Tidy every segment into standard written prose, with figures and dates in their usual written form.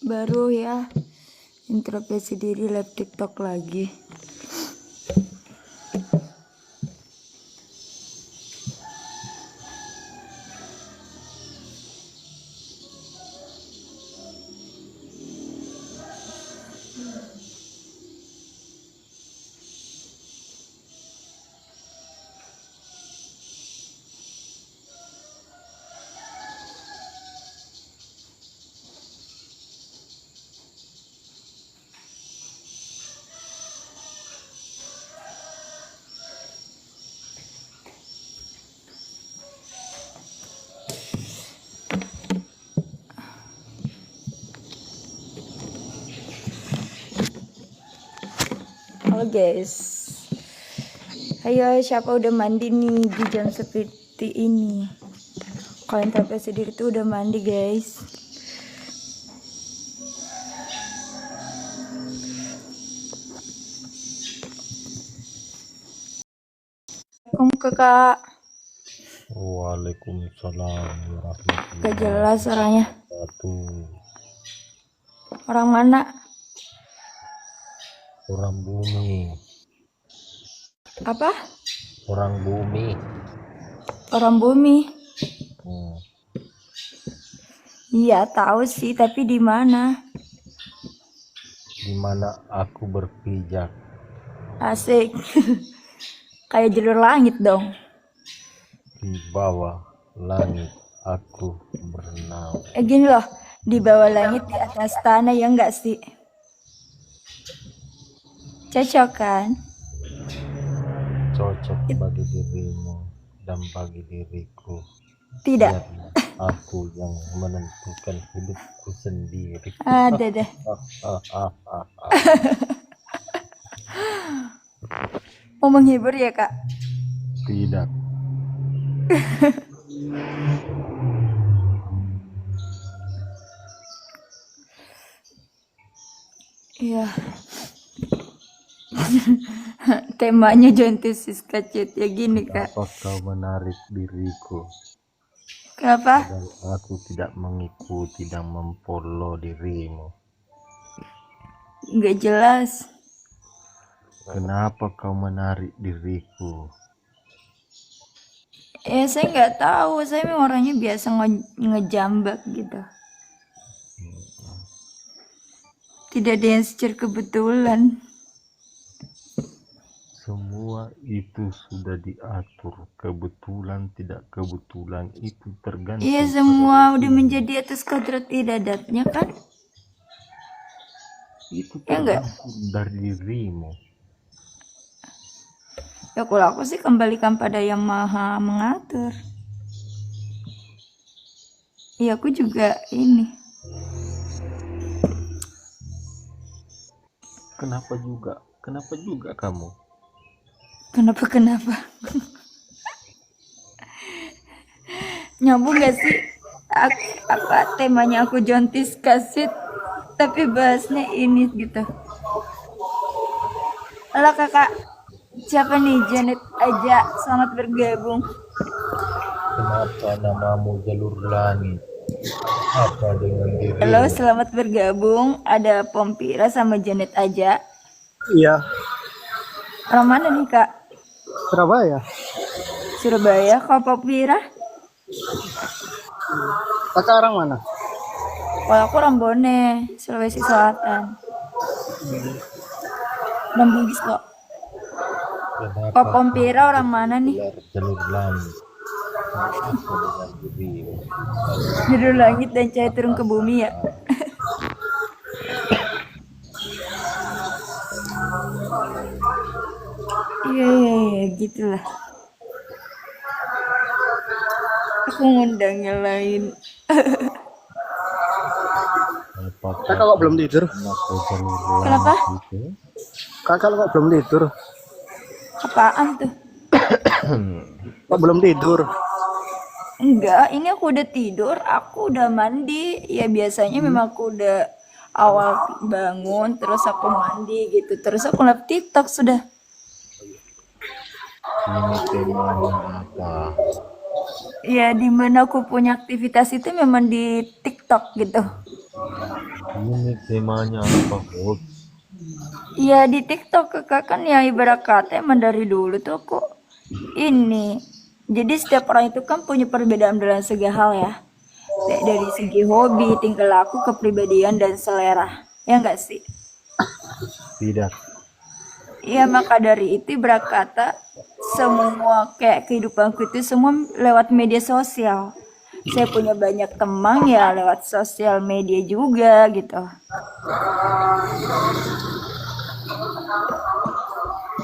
baru ya. Introspeksi diri live TikTok lagi. Halo guys, ayo siapa udah mandi nih di jam seperti ini? Kalian tapi sendiri tuh udah mandi guys. Assalamualaikum kakak. Waalaikumsalam warahmatullahi Gak jelas suaranya. wabarakatuh. Orang mana? Orang bumi. Apa? Orang bumi. Orang bumi. Hmm. Iya tahu sih, tapi di mana? Di mana aku berpijak. Asik. Kayak jalur langit dong. Di bawah langit aku berenang. Gini loh, di bawah langit di atas tanah, ya enggak sih? Cocok kan? Cocok bagi dirimu dan bagi diriku. Tidak. Biarlah aku yang menentukan hidupku sendiri. Ada deh. Mau menghibur ya kak? Tidak. Iya. Temanya Jontis Siska Chat ya gini kak. Kenapa kau menarik diriku? Kenapa? Padahal aku tidak mengikuti dan memfollow dirimu. Nggak jelas. Kenapa kau menarik diriku? Saya nggak tahu. Saya memang orangnya biasa ngejambak gitu. Tidak ada yang secara kebetulan. Semua itu sudah diatur. Kebetulan tidak kebetulan itu tergantung. Iya semua udah menjadi atas kodrat idadatnya kan? Itu Ya enggak? tergantung dari dirimu. Ya kalau aku sih kembalikan pada yang maha mengatur. Iya aku juga ini. Kenapa juga kamu? Kenapa? Nyambung gak sih? Apa temanya aku Jontis Kasit, tapi bahasnya ini gitu. Halo kakak, siapa nih? Janet aja, selamat bergabung. Kenapa namamu Jalur Langit? Apa dengan dirimu? Halo, selamat bergabung. Ada Pompira sama Janet aja. Iya, Orang mana nih kak? Surabaya. Surabaya. Kalau Pompira? Kakak orang mana? Kalau aku orang Bone, Sulawesi Selatan. Dan Bugis kok. Kenapa Kalau Pompira orang mana nih? Jalur Langit? Apa dengan dirimu? Judul langit dan cahaya turun ke bumi ya. Iya, gitulah. Aku ngundang yang lain. Kakak kok belum tidur? Kenapa? Kakak kok belum tidur? Apaan tuh? Kok belum tidur? Enggak, ini aku udah tidur, aku udah mandi. Ya biasanya memang aku udah awal bangun, terus aku mandi gitu. Terus aku live TikTok sudah. Ini temanya apa? Ya dimana aku punya aktivitas itu memang di TikTok gitu. Ini temanya apa, Hob? Ya di TikTok kakak kan ya ibarat kata emang dari dulu tuh aku ini. Jadi setiap orang itu kan punya perbedaan dalam segi hal ya. Kayak dari segi hobi, tingkah laku, kepribadian dan selera. Ya enggak sih? Tidak. Iya maka dari itu ibarat kata semua kayak kehidupanku itu semua lewat media sosial. Saya punya banyak teman ya lewat sosial media juga gitu.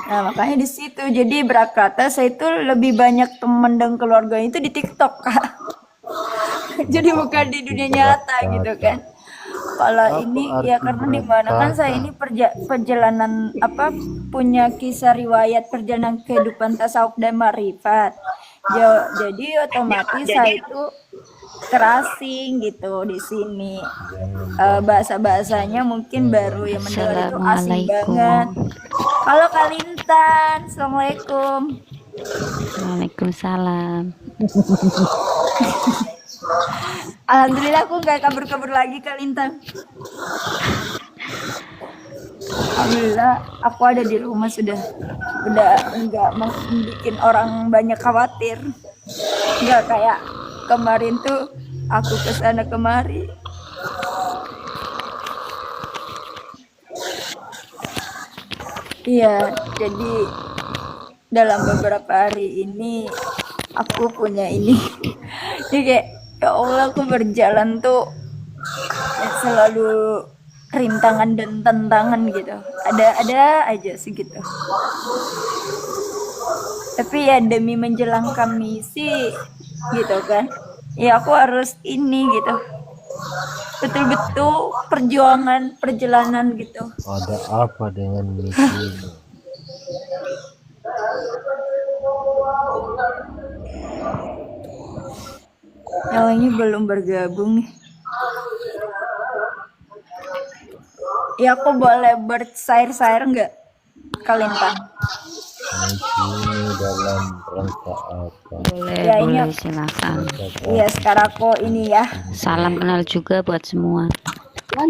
Nah, makanya di situ. Jadi berkata saya itu lebih banyak teman dan keluarga itu di TikTok, Kak. Jadi bukan di dunia nyata gitu kan. Kalau Apa ini ya arti karena di berat mana kan saya kata? ini perjalanan apa punya kisah riwayat perjalanan kehidupan tasawuf dan marifat. Jadi otomatis saya itu terasing gitu di sini. Jangan bahas Bahasa-bahasanya mungkin baru yang mendengar itu asing banget. Assalamualaikum. Halo Kalintan, Assalamualaikum. Waalaikumsalam. Alhamdulillah aku nggak kabur-kabur lagi Kalintan. Alhamdulillah aku ada di rumah sudah nggak bikin orang banyak khawatir. Nggak kayak kemarin tuh aku kesana kemari. Iya, jadi dalam beberapa hari ini aku punya ini. Jadi kayak ya Allah aku berjalan tuh ya selalu rintangan dan tantangan gitu. Ada aja sih gitu. Tapi ya demi menjelangkan misi gitu kan. Ya aku harus ini gitu. Betul-betul perjuangan perjalanan gitu. ada apa dengan misimu? Yang ini belum bergabung nih. Ya aku boleh bersair-sair nggak Kalintang? Misimu dalam rangka apa? Boleh, Ya ini boleh silakan. iya sekarang aku ini ya. Salam kenal juga buat semua.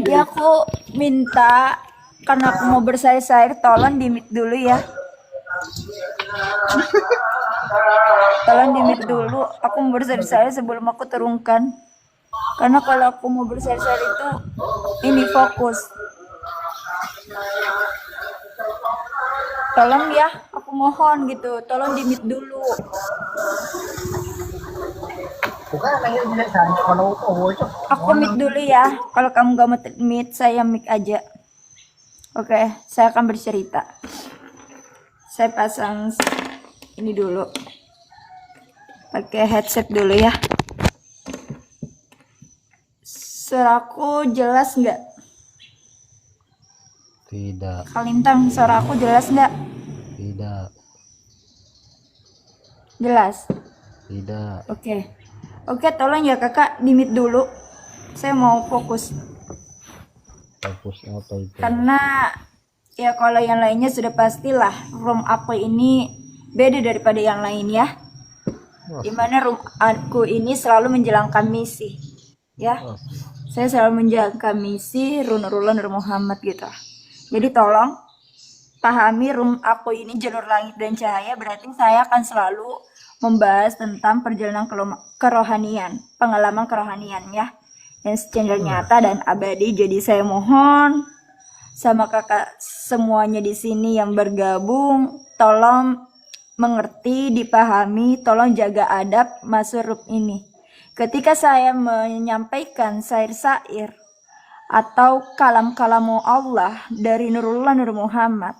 Ya aku minta karena aku mau bersair-sair tolong di mute dulu ya. Tolong di mute dulu. Aku mau bersair-sair sebelum aku turunkan. Karena kalau aku mau bersair-sair itu ini fokus. Tolong ya, aku mohon gitu. Tolong di mute dulu. Aku mic dulu ya. Kalau kamu gak mau mic, saya mic aja. Oke, saya akan bercerita. Saya pasang ini dulu. Pakai headset dulu ya. Suaraku jelas nggak? Tidak, Kalintang, suara aku jelas nggak? tidak, Jelas. tidak. Oke. Oke, tolong ya kakak di mute dulu. Saya mau fokus. Fokus apa itu? Karena ya kalau yang lainnya sudah pastilah room aku ini beda daripada yang lain ya. Dimana room aku ini selalu menjalankan misi. Ya. Saya selalu menjalankan misi Runurulan Nur Muhammad gitu. Jadi tolong pahami room aku ini jalur langit dan cahaya berarti saya akan selalu membahas tentang perjalanan kerohanian, pengalaman kerohanian ya. Yang secara nyata dan abadi. Jadi saya mohon sama kakak semuanya di sini yang bergabung tolong mengerti, dipahami, tolong jaga adab masuk room ini. Ketika saya menyampaikan sair-sair atau kalam-kalamu Allah dari Nurullah Nur Muhammad,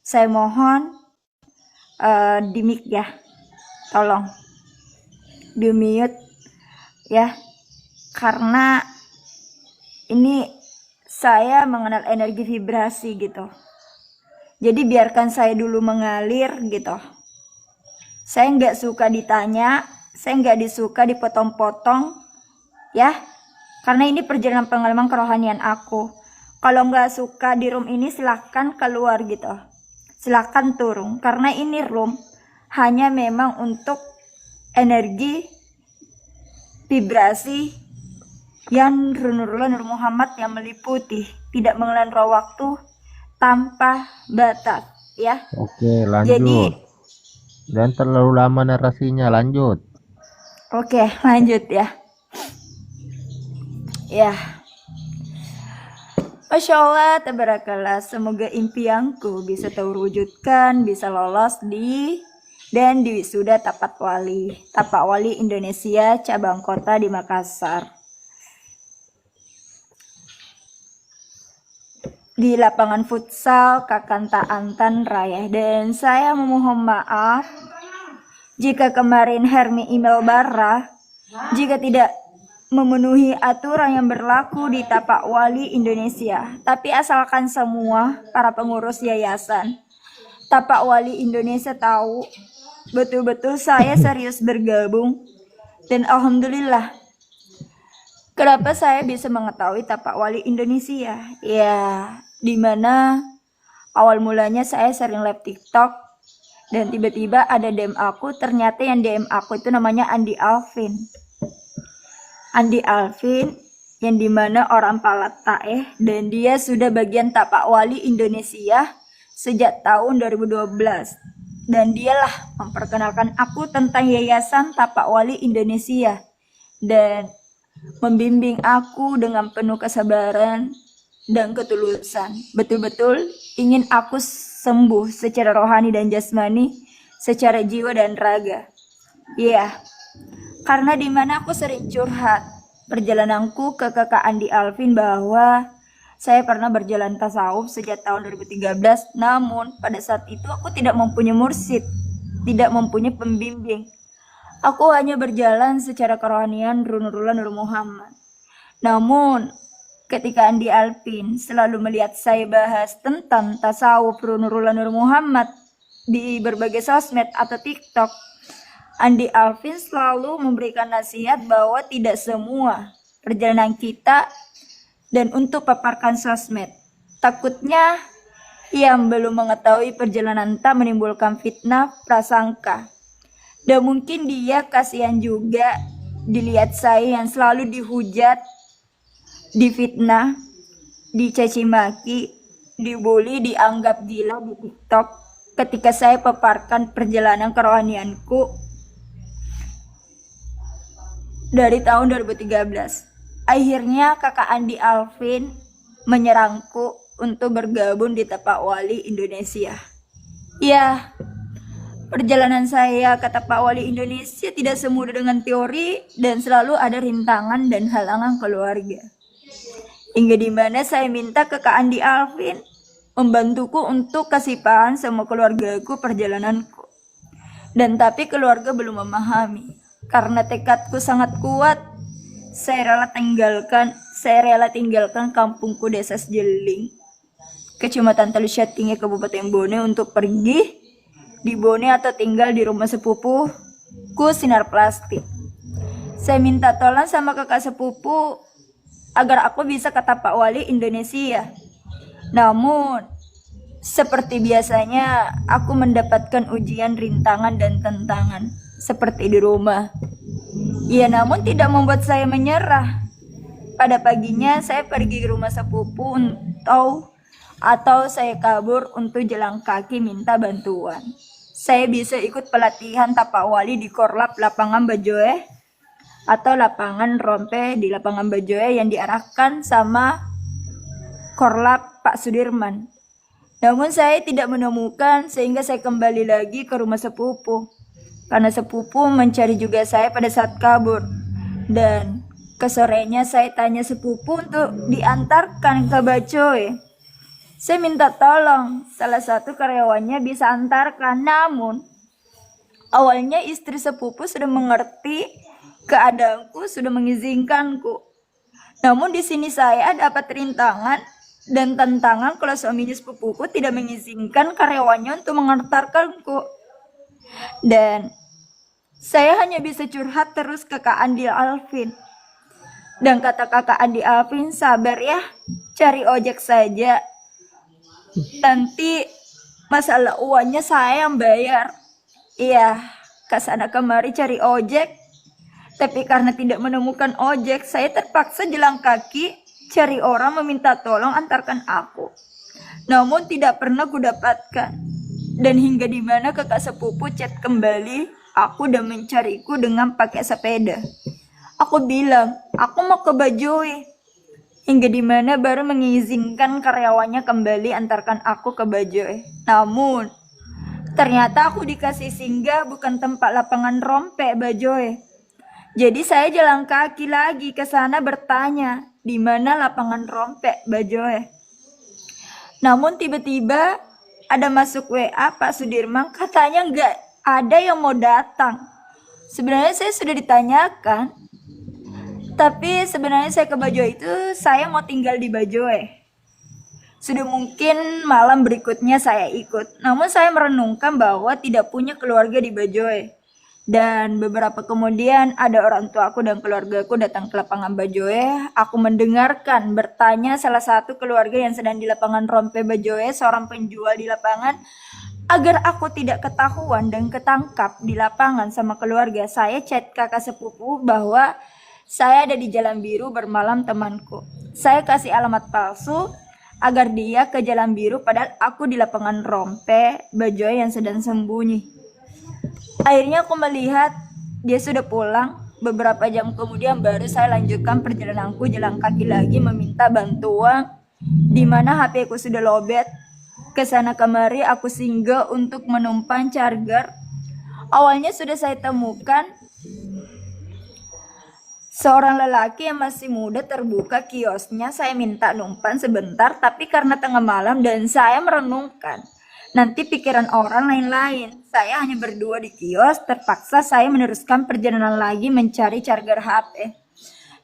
saya mohon di mic ya, tolong di mute ya, karena ini saya mengenal energi vibrasi gitu. Jadi biarkan saya dulu mengalir gitu. Saya nggak suka ditanya, saya nggak disuka dipotong-potong ya. Karena ini perjalanan pengalaman kerohanian aku. Kalau nggak suka di room ini silahkan keluar gitu. Silahkan turun. Karena ini room hanya memang untuk energi, vibrasi, Yan Nurullah Nur Muhammad yang meliputi, tidak mengenal waktu tanpa batas, ya. Oke, Jadi, lanjut. Dan terlalu lama narasinya, lanjut. oke, lanjut ya. Ya, Masya Allah, tabarakallah. Semoga impianku bisa terwujudkan, bisa lolos dan di wisuda Tapak Wali Indonesia cabang kota di Makassar. Di lapangan futsal Kakanta Antan Raya. Dan saya memohon maaf jika kemarin Hermi email Barra jika tidak memenuhi aturan yang berlaku di Tapak Wali Indonesia. Tapi asalkan semua para pengurus yayasan Tapak Wali Indonesia tahu betul-betul saya serius bergabung. Dan alhamdulillah, kenapa saya bisa mengetahui Tapak Wali Indonesia? Ya, dimana awal mulanya saya sering live TikTok dan tiba-tiba ada DM aku. Ternyata yang DM aku itu namanya Andi Alvin yang dimana orang Palataeh, dan dia sudah bagian Tapak Wali Indonesia sejak tahun 2012, dan dialah memperkenalkan aku tentang Yayasan Tapak Wali Indonesia dan membimbing aku dengan penuh kesabaran dan ketulusan. Betul-betul ingin aku sembuh secara rohani dan jasmani, secara jiwa dan raga. Iya, karena dimana aku sering curhat perjalananku ke kakak Andi Alvin bahwa saya pernah berjalan tasawuf sejak tahun 2013, namun pada saat itu aku tidak mempunyai mursyid, tidak mempunyai pembimbing. Aku hanya berjalan secara kerohanian Nurullah Nur Muhammad. Namun ketika Andi Alvin selalu melihat saya bahas tentang tasawuf Nurullah Nur Muhammad di berbagai sosmed atau TikTok, Andi Alvin selalu memberikan nasihat bahwa tidak semua perjalanan kita dan untuk paparkan sosmed. Takutnya yang belum mengetahui perjalanan tak menimbulkan fitnah prasangka. Dan mungkin dia kasihan juga dilihat saya yang selalu dihujat, difitnah, dicaci maki, dibully, dianggap gila di TikTok ketika saya paparkan perjalanan kerohanianku dari tahun 2013. Akhirnya kakak Andi Alvin menyerangku untuk bergabung di Tapak Wali Indonesia. Ya, perjalanan saya ke Tapak Wali Indonesia tidak semudah dengan teori dan selalu ada rintangan dan halangan keluarga. Hingga dimana saya minta ke Kak Andi Alvin membantuku untuk kasih paham sama keluargaku perjalananku. Dan tapi keluarga belum memahami. Karena tekadku sangat kuat, saya rela tinggalkan kampungku desa Sejeling, Kecamatan Talusyatinge, Kabupaten Bone untuk pergi di Bone atau tinggal di rumah sepupuku Sinar Plastik. Saya minta tolong sama kakak sepupu agar aku bisa ke Tapak Wali Indonesia. Namun seperti biasanya aku mendapatkan ujian, rintangan dan tantangan seperti di rumah. Ya, namun tidak membuat saya menyerah. Pada paginya saya pergi ke rumah sepupu atau saya kabur untuk jalan kaki minta bantuan. Saya bisa ikut pelatihan Tapak Wali di Korlap Lapangan Bajoe atau Lapangan Rompe di Lapangan Bajoe yang diarahkan sama Korlap Pak Sudirman. Namun saya tidak menemukan sehingga saya kembali lagi ke rumah sepupu. Karena sepupu mencari juga saya pada saat kabur. Dan kesorenya saya tanya sepupu untuk diantarkan ke Bajoe. Saya minta tolong salah satu karyawannya bisa antarkan. Namun awalnya istri sepupu sudah mengerti keadaanku, sudah mengizinkanku. Namun di sini saya dapat rintangan dan tantangan kalau suaminya sepupuku tidak mengizinkan karyawannya untuk mengantarkanku. Dan saya hanya bisa curhat terus ke Kak Andi Alvin. Dan kata kakak Andi Alvin, sabar ya, cari ojek saja. Nanti masalah uangnya saya yang bayar. Iya, kesana kemari cari ojek. Tapi karena tidak menemukan ojek, saya terpaksa jalan kaki cari orang meminta tolong antarkan aku. Namun tidak pernah kudapatkan. Dan hingga dimana kakak sepupu chat kembali aku dan mencariku dengan pakai sepeda. Aku bilang, aku mau ke Bajoe. Hingga dimana baru mengizinkan karyawannya kembali antarkan aku ke Bajoe. Namun, ternyata aku dikasih singgah bukan tempat lapangan rompek Bajoe. Jadi saya jalan kaki lagi ke sana bertanya, di mana lapangan rompek Bajoe. Namun tiba-tiba ada masuk WA Pak Sudirman, katanya nggak ada yang mau datang. Sebenarnya saya sudah ditanyakan, tapi sebenarnya saya ke Bajoe itu saya mau tinggal di Bajoe. Sudah mungkin malam berikutnya saya ikut. Namun saya merenungkan bahwa tidak punya keluarga di Bajoe. Dan beberapa kemudian ada orang tua aku dan keluargaku datang ke lapangan Bajoe. Aku mendengarkan bertanya salah satu keluarga yang sedang di lapangan Rompe Bajoe, seorang penjual di lapangan, agar aku tidak ketahuan dan ketangkap di lapangan sama keluarga. Saya chat kakak sepupu bahwa saya ada di Jalan Biru bermalam temanku. Saya kasih alamat palsu agar dia ke Jalan Biru padahal aku di lapangan Rompe Bajoe yang sedang sembunyi. Akhirnya aku melihat dia sudah pulang. Beberapa jam kemudian baru saya lanjutkan perjalananku jalan kaki lagi meminta bantuan di mana HP ku sudah lowbat. Kesana kemari aku singgah untuk menumpang charger. Awalnya sudah saya temukan seorang lelaki yang masih muda terbuka kiosnya. Saya minta numpang sebentar, tapi karena tengah malam dan saya merenungkan nanti pikiran orang lain-lain, saya hanya berdua di kios. Terpaksa saya meneruskan perjalanan lagi mencari charger HP.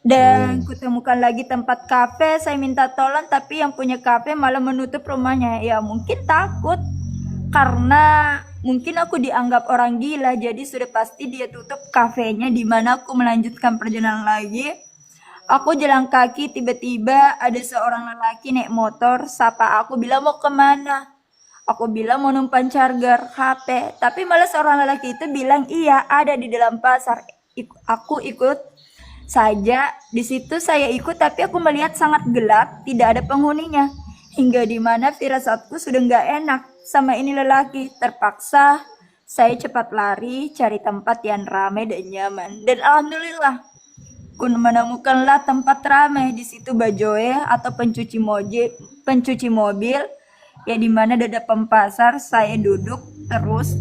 Dan kutemukan lagi tempat kafe. Saya minta tolong, tapi yang punya kafe malah menutup rumahnya. Ya mungkin takut karena mungkin aku dianggap orang gila, jadi sudah pasti dia tutup kafenya. Di mana aku melanjutkan perjalanan lagi. Aku jalan kaki, tiba-tiba ada seorang lelaki naik motor, sapa aku, bilang mau kemana? Aku bilang mau numpang charger HP, tapi malah seorang lelaki itu bilang iya ada di dalam pasar. Aku ikut saja. Di situ saya ikut, tapi aku melihat sangat gelap, tidak ada penghuninya. Hingga dimana firasatku sudah nggak enak sama ini lelaki. Terpaksa saya cepat lari cari tempat yang ramai dan nyaman. Dan alhamdulillah, ku menemukanlah tempat ramai di situ Bajoe atau pencuci mobil. Ya dimana di depan pasar saya duduk terus.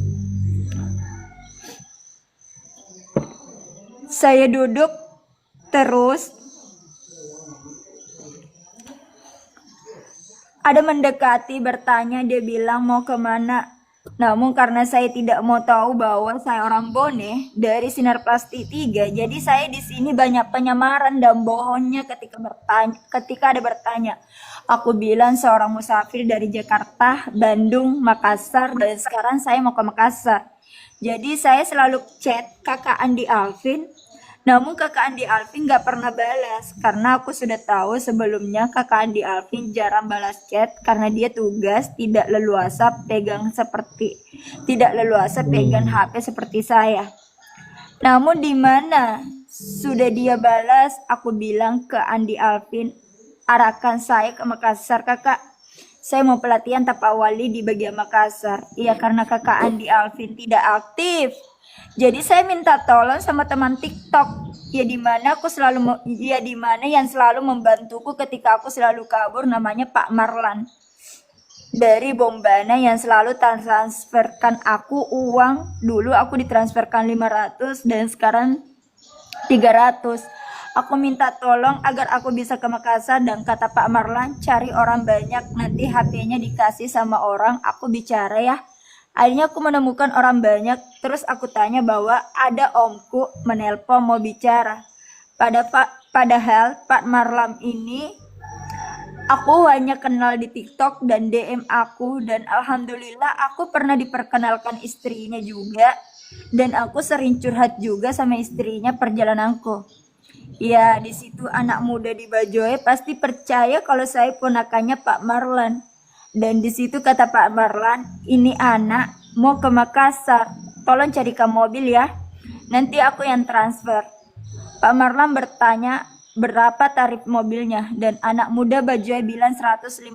Ada mendekati bertanya, dia bilang mau kemana. Namun karena saya tidak mau tahu bahwa saya orang Bone dari Sinar Plastik 3, jadi saya di sini banyak penyamaran dan bohongnya ketika ada bertanya. Aku bilang seorang musafir dari Jakarta, Bandung, Makassar, dan sekarang saya mau ke Makassar. Jadi saya selalu chat kakak Andi Alvin. Namun kakak Andi Alvin gak pernah balas karena aku sudah tahu sebelumnya kakak Andi Alvin jarang balas chat karena dia tugas tidak leluasa pegang HP seperti saya. Namun di mana sudah dia balas, aku bilang ke Andi Alvin, arahkan saya ke Makassar kakak. Saya mau pelatihan tapak wali di bagian Makassar. Iya karena kakak Andi Alvin tidak aktif. Jadi saya minta tolong sama teman TikTok. Dimana yang selalu membantuku ketika aku selalu kabur, namanya Pak Marlan. Dari Bombana yang selalu transferkan aku uang. Dulu aku ditransferkan 500 dan sekarang 300. Aku minta tolong agar aku bisa ke Makassar dan kata Pak Marlan cari orang banyak, nanti HP-nya dikasih sama orang, aku bicara ya. Akhirnya aku menemukan orang banyak, terus aku tanya bahwa ada omku menelpon mau bicara. Padahal Pak Marlan ini aku hanya kenal di TikTok dan DM aku, dan alhamdulillah aku pernah diperkenalkan istrinya juga, dan aku sering curhat juga sama istrinya perjalananku. Ya, di situ anak muda di Bajoe pasti percaya kalau saya ponakannya Pak Marlan. Dan di situ kata Pak Marlan, ini anak mau ke Makassar, tolong carikan mobil ya, nanti aku yang transfer. Pak Marlam bertanya berapa tarif mobilnya dan anak muda Bajoy bilang 150.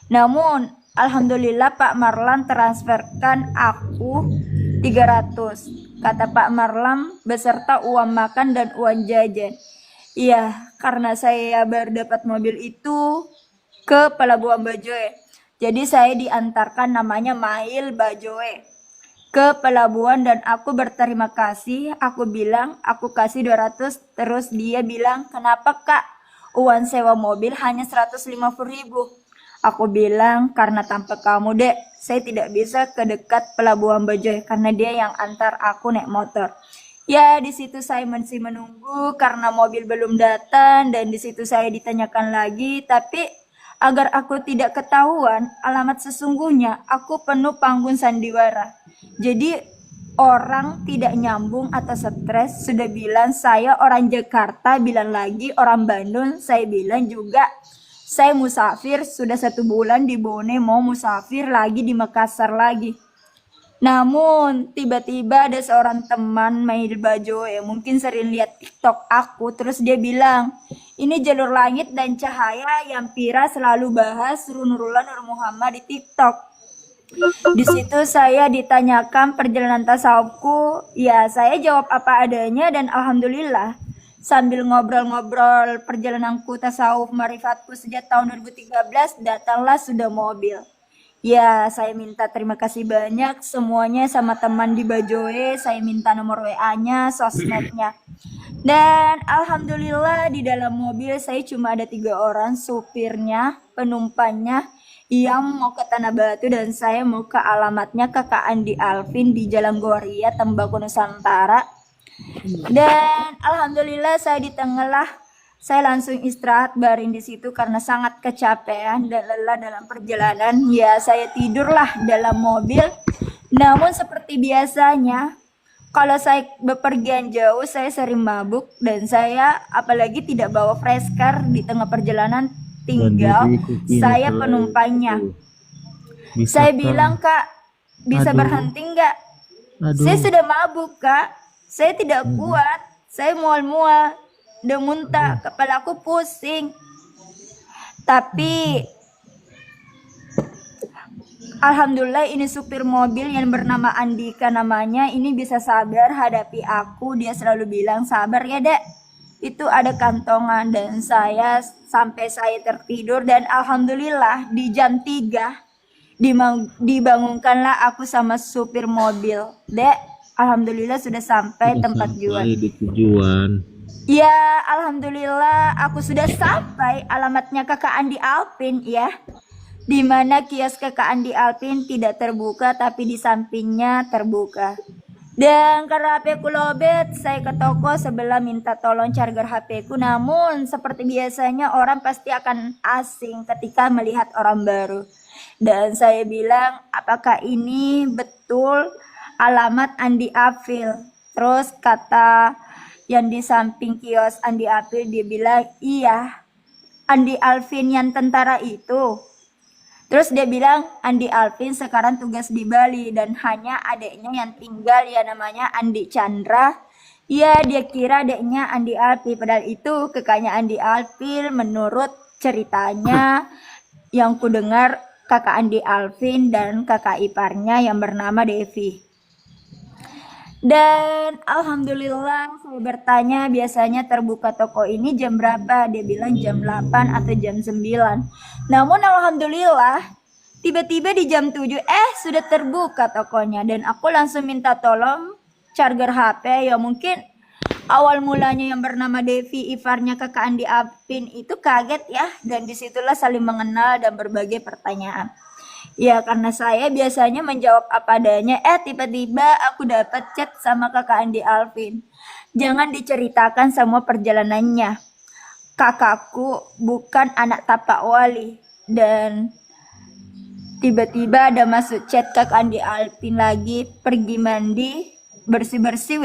Namun alhamdulillah Pak Marlam transferkan aku 300. Kata Pak Marlam beserta uang makan dan uang jajan. Iya, karena saya baru dapat mobil itu ke Pelabuhan Bajoy. Jadi saya diantarkan, namanya Mail Bajoy, ke pelabuhan dan aku berterima kasih. Aku bilang aku kasih 200. Terus dia bilang, kenapa kak uang sewa mobil hanya 150.000? Aku bilang karena tanpa kamu dek saya tidak bisa ke dekat Pelabuhan Bajoy karena dia yang antar aku naik motor. Ya di situ saya masih menunggu karena mobil belum datang dan di situ saya ditanyakan lagi, tapi agar aku tidak ketahuan alamat sesungguhnya, aku penuh panggung sandiwara. Jadi orang tidak nyambung atau stres, sudah bilang saya orang Jakarta, bilang lagi orang Bandung, saya bilang juga saya musafir, sudah 1 bulan di Bone, mau musafir lagi di Makassar lagi. Namun tiba-tiba ada seorang teman Mail Bajoy yang mungkin sering lihat TikTok aku, terus dia bilang, ini jalur langit dan cahaya yang Pira selalu bahas Nurullah Nur Muhammad di TikTok. Di situ saya ditanyakan perjalanan tasawufku, ya saya jawab apa adanya dan alhamdulillah sambil ngobrol-ngobrol perjalananku tasawuf marifatku sejak tahun 2013 datanglah sudah mobil. Ya saya minta terima kasih banyak semuanya sama teman di Bajoy, saya minta nomor WA-nya, sosmednya. Dan alhamdulillah di dalam mobil saya cuma ada 3 orang, supirnya, penumpangnya yang mau ke Tanah Batu dan saya mau ke alamatnya Kakak Andi Alvin di Jalan Goria, Tembako Nusantara. Dan alhamdulillah saya di tengah lah, saya langsung istirahat baring di situ karena sangat kecapean dan lelah dalam perjalanan. Ya saya tidurlah dalam mobil. Namun seperti biasanya kalau saya bepergian jauh saya sering mabuk dan saya apalagi tidak bawa fresh car di tengah perjalanan, tinggal saya penumpangnya. Saya bilang kak bisa berhenti nggak? Saya sudah mabuk kak, saya tidak kuat, saya mual-mual, udah muntah, kepala aku pusing. Tapi alhamdulillah ini supir mobil yang bernama Andika namanya, ini bisa sabar hadapi aku. Dia selalu bilang sabar ya dek, itu ada kantongan. Dan saya sampai saya tertidur dan alhamdulillah di jam 3 dibangunkanlah aku sama supir mobil. Dek, alhamdulillah sudah sampai tempat tujuan. Ya alhamdulillah aku sudah sampai alamatnya Kakak Andi Alvin ya. Dimana kios Kakak Andi Alvin tidak terbuka tapi di sampingnya terbuka. Dan karena HP ku lobet, saya ke toko sebelah minta tolong charger HP ku. Namun seperti biasanya orang pasti akan asing ketika melihat orang baru. Dan saya bilang, apakah ini betul alamat Andi Alvin? Terus kata yang di samping kios Andi Alvin, dia bilang, iya, Andi Alvin yang tentara itu. Terus dia bilang, Andi Alvin sekarang tugas di Bali dan hanya adiknya yang tinggal, ya namanya Andi Chandra. Ya dia kira adiknya Andi Alvin, padahal itu kakaknya Andi Alvin menurut ceritanya yang ku dengar kakak Andi Alvin dan kakak iparnya yang bernama Devi. Dan alhamdulillah saya bertanya biasanya terbuka toko ini jam berapa, dia bilang jam 8 atau jam 9. Namun alhamdulillah tiba-tiba di jam 7 sudah terbuka tokonya dan aku langsung minta tolong charger HP. Ya mungkin awal mulanya yang bernama Devi iparnya kakak Andi Alvin itu kaget ya, dan disitulah saling mengenal dan berbagai pertanyaan. Ya karena saya biasanya menjawab apa adanya, tiba-tiba aku dapat chat sama kakak Andi Alvin. Jangan diceritakan semua perjalanannya. Kakakku bukan anak tapak wali. Dan tiba-tiba ada masuk chat kakak Andi Alvin lagi, pergi mandi, bersih-bersih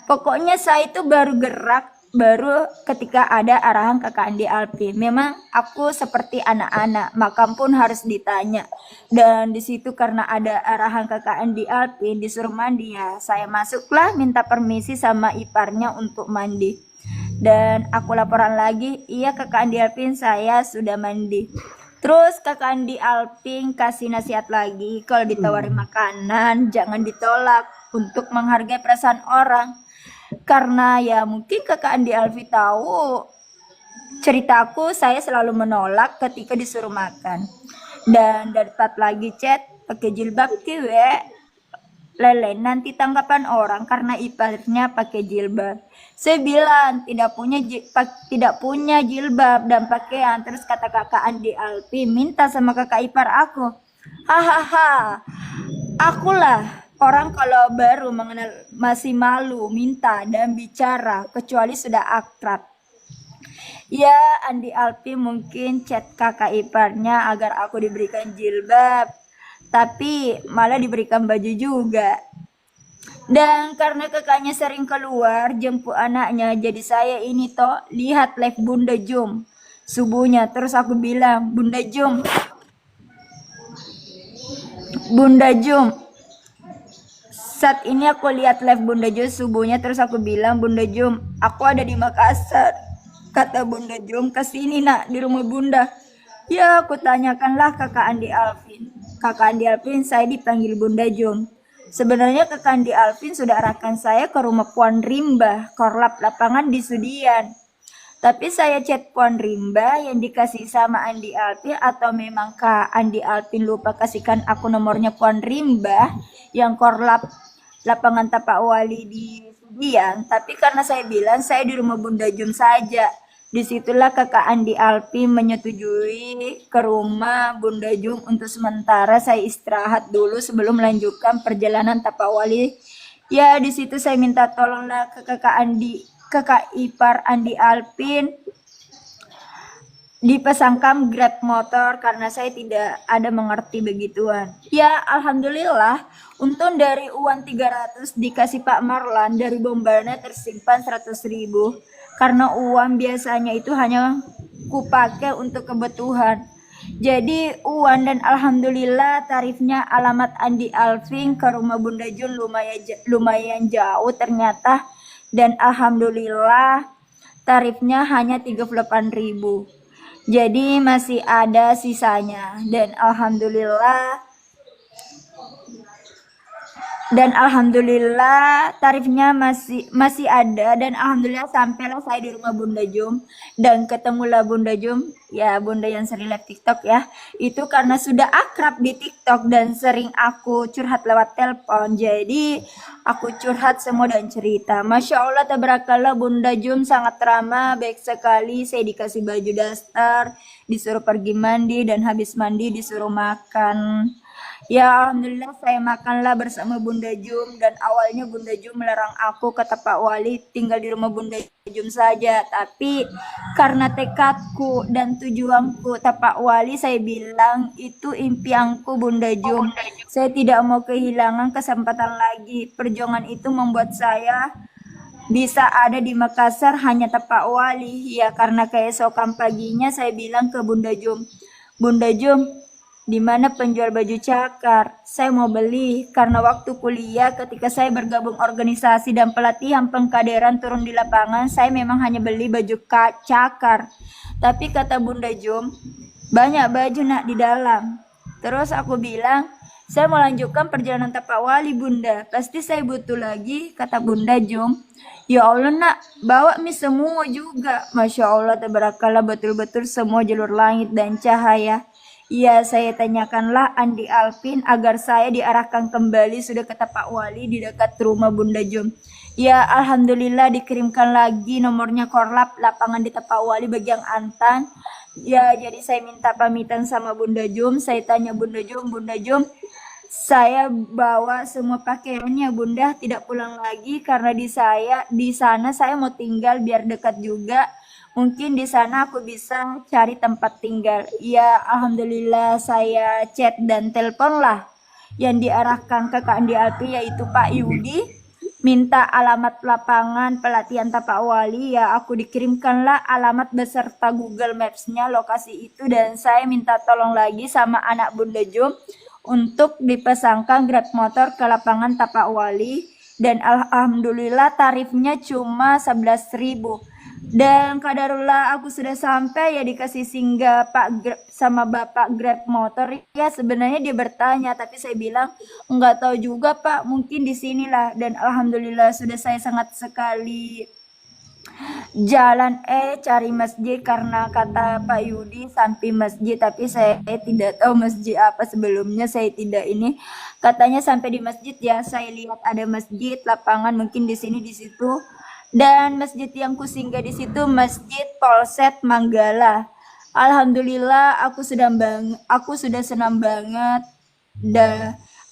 Pokoknya saya itu baru gerak baru ketika ada arahan kakak Andi Alvin. Memang aku seperti anak-anak, makam pun harus ditanya. Dan di situ karena ada arahan kakak Andi Alvin disuruh mandi, ya saya masuklah minta permisi sama iparnya untuk mandi. Dan aku laporan lagi, iya kakak Andi Alvin saya sudah mandi. Terus kakak Andi Alvin kasih nasihat lagi, kalau ditawari makanan jangan ditolak untuk menghargai perasaan orang. Karena ya mungkin kakak Andi Alfi tahu ceritaku, saya selalu menolak ketika disuruh makan. Dan dapat lagi chat pakai jilbab kiwe lele nanti tanggapan orang karena iparnya pakai jilbab. Saya bilang tidak punya jilbab dan pakaian. Terus kata kakak Andi Alfi minta sama kakak ipar aku. Hahaha. Akulah orang kalau baru mengenal masih malu minta dan bicara kecuali sudah akrab. Ya Andi Alfi mungkin chat kakak iparnya agar aku diberikan jilbab, tapi malah diberikan baju juga. Dan karena kakaknya sering keluar jemput anaknya, jadi saya ini toh lihat live Bunda Jum subuhnya. Terus aku bilang, Bunda Jum, saat ini aku lihat live Bunda Jum subuhnya. Terus aku bilang, Bunda Jum, aku ada di Makassar. Kata Bunda Jum, kesini nak di rumah Bunda. Ya aku tanyakanlah kakak Andi Alvin. Kakak Andi Alvin saya dipanggil Bunda Jum. Sebenarnya kakak Andi Alvin sudah arahkan saya ke rumah Puan Rimba, korlap lapangan di Sudian. Tapi saya chat Puan Rimba yang dikasih sama Andi Alvin, atau memang Kak Andi Alvin lupa kasihkan aku nomornya Puan Rimba yang korlap lapangan Tapak Wali di Sudian. Tapi karena saya bilang saya di rumah Bunda Jum saja, disitulah kakak Andi Alvin menyetujui ke rumah Bunda Jum untuk sementara saya istirahat dulu sebelum melanjutkan perjalanan Tapak Wali. Ya di situ saya minta tolonglah ke kakak ipar Andi Alvin dipasangkan Grab motor karena saya tidak ada mengerti begituan. Ya alhamdulillah, untung dari uang 300 dikasih Pak Marlan dari Bombana tersimpan 100.000. Karena uang biasanya itu hanya kupakai untuk kebutuhan. Jadi uang, dan alhamdulillah tarifnya alamat Andi Alvin ke rumah Bunda Jun lumayan jauh ternyata. Dan alhamdulillah tarifnya hanya 38.000. Jadi masih ada sisanya. Dan alhamdulillah tarifnya masih ada. Dan alhamdulillah sampailah saya di rumah Bunda Jum dan ketemulah Bunda Jum, ya Bunda yang sering live TikTok ya. Itu karena sudah akrab di TikTok dan sering aku curhat lewat telepon. Jadi aku curhat semua dan cerita. Masya Allah tabarakallah, Bunda Jum sangat ramah, baik sekali. Saya dikasih baju daster, disuruh pergi mandi, dan habis mandi disuruh makan. Ya alhamdulillah saya makanlah bersama Bunda Jum. Dan awalnya Bunda Jum melarang aku ke Tapak Wali tinggal di rumah Bunda Jum saja. Tapi karena tekadku dan tujuanku Tapak Wali, saya bilang itu impianku Bunda Jum. Saya tidak mau kehilangan kesempatan lagi. Perjuangan itu membuat saya bisa ada di Makassar hanya Tapak Wali. Ya karena keesokan paginya saya bilang ke Bunda Jum, Bunda Jum, di mana penjual baju cakar? Saya mau beli karena waktu kuliah ketika saya bergabung organisasi dan pelatihan pengkaderan turun di lapangan, saya memang hanya beli baju cakar. Tapi kata Bunda Jum, banyak baju nak di dalam. Terus aku bilang, saya mau lanjutkan perjalanan Tapak Wali Bunda, pasti saya butuh lagi, kata Bunda Jum. Ya Allah nak, bawa mi semua juga. Masya Allah tabarakallah, betul-betul semua jalur langit dan cahaya. Ya saya tanyakanlah Andi Alvin agar saya diarahkan kembali sudah ke Tapak Wali di dekat rumah Bunda Jum. Ya alhamdulillah dikirimkan lagi nomornya korlap lapangan di Tapak Wali bagian Antan. Ya jadi saya minta pamitan sama Bunda Jum. Saya tanya Bunda Jum, saya bawa semua pakaiannya Bunda, tidak pulang lagi karena di sana saya mau tinggal biar dekat juga. Mungkin di sana aku bisa cari tempat tinggal. Ya alhamdulillah saya chat dan telepon lah yang diarahkan ke Kak Andi Alfi, yaitu Pak Yudi. minta alamat lapangan pelatihan tapak wali, ya aku dikirimkanlah alamat beserta Google Maps-nya lokasi itu, dan saya minta tolong lagi sama anak Bunda Jum untuk dipesankan Grab motor ke lapangan tapak wali, dan alhamdulillah tarifnya cuma 11.000. Dan kadarullah aku sudah sampai, ya dikasih singgah sama Bapak Grab motor. Ya sebenarnya dia bertanya, tapi saya bilang nggak tahu juga Pak, mungkin di sinilah. Dan alhamdulillah sudah saya sangat sekali jalan cari masjid, karena kata Pak Yudi sampai masjid, tapi saya tidak tahu masjid apa sebelumnya, saya tidak ini. Katanya sampai di masjid, ya saya lihat ada masjid lapangan, mungkin di sini di situ. Dan masjid yang kusinggah di situ Masjid Polsek Manggala. Alhamdulillah aku sudah senang banget.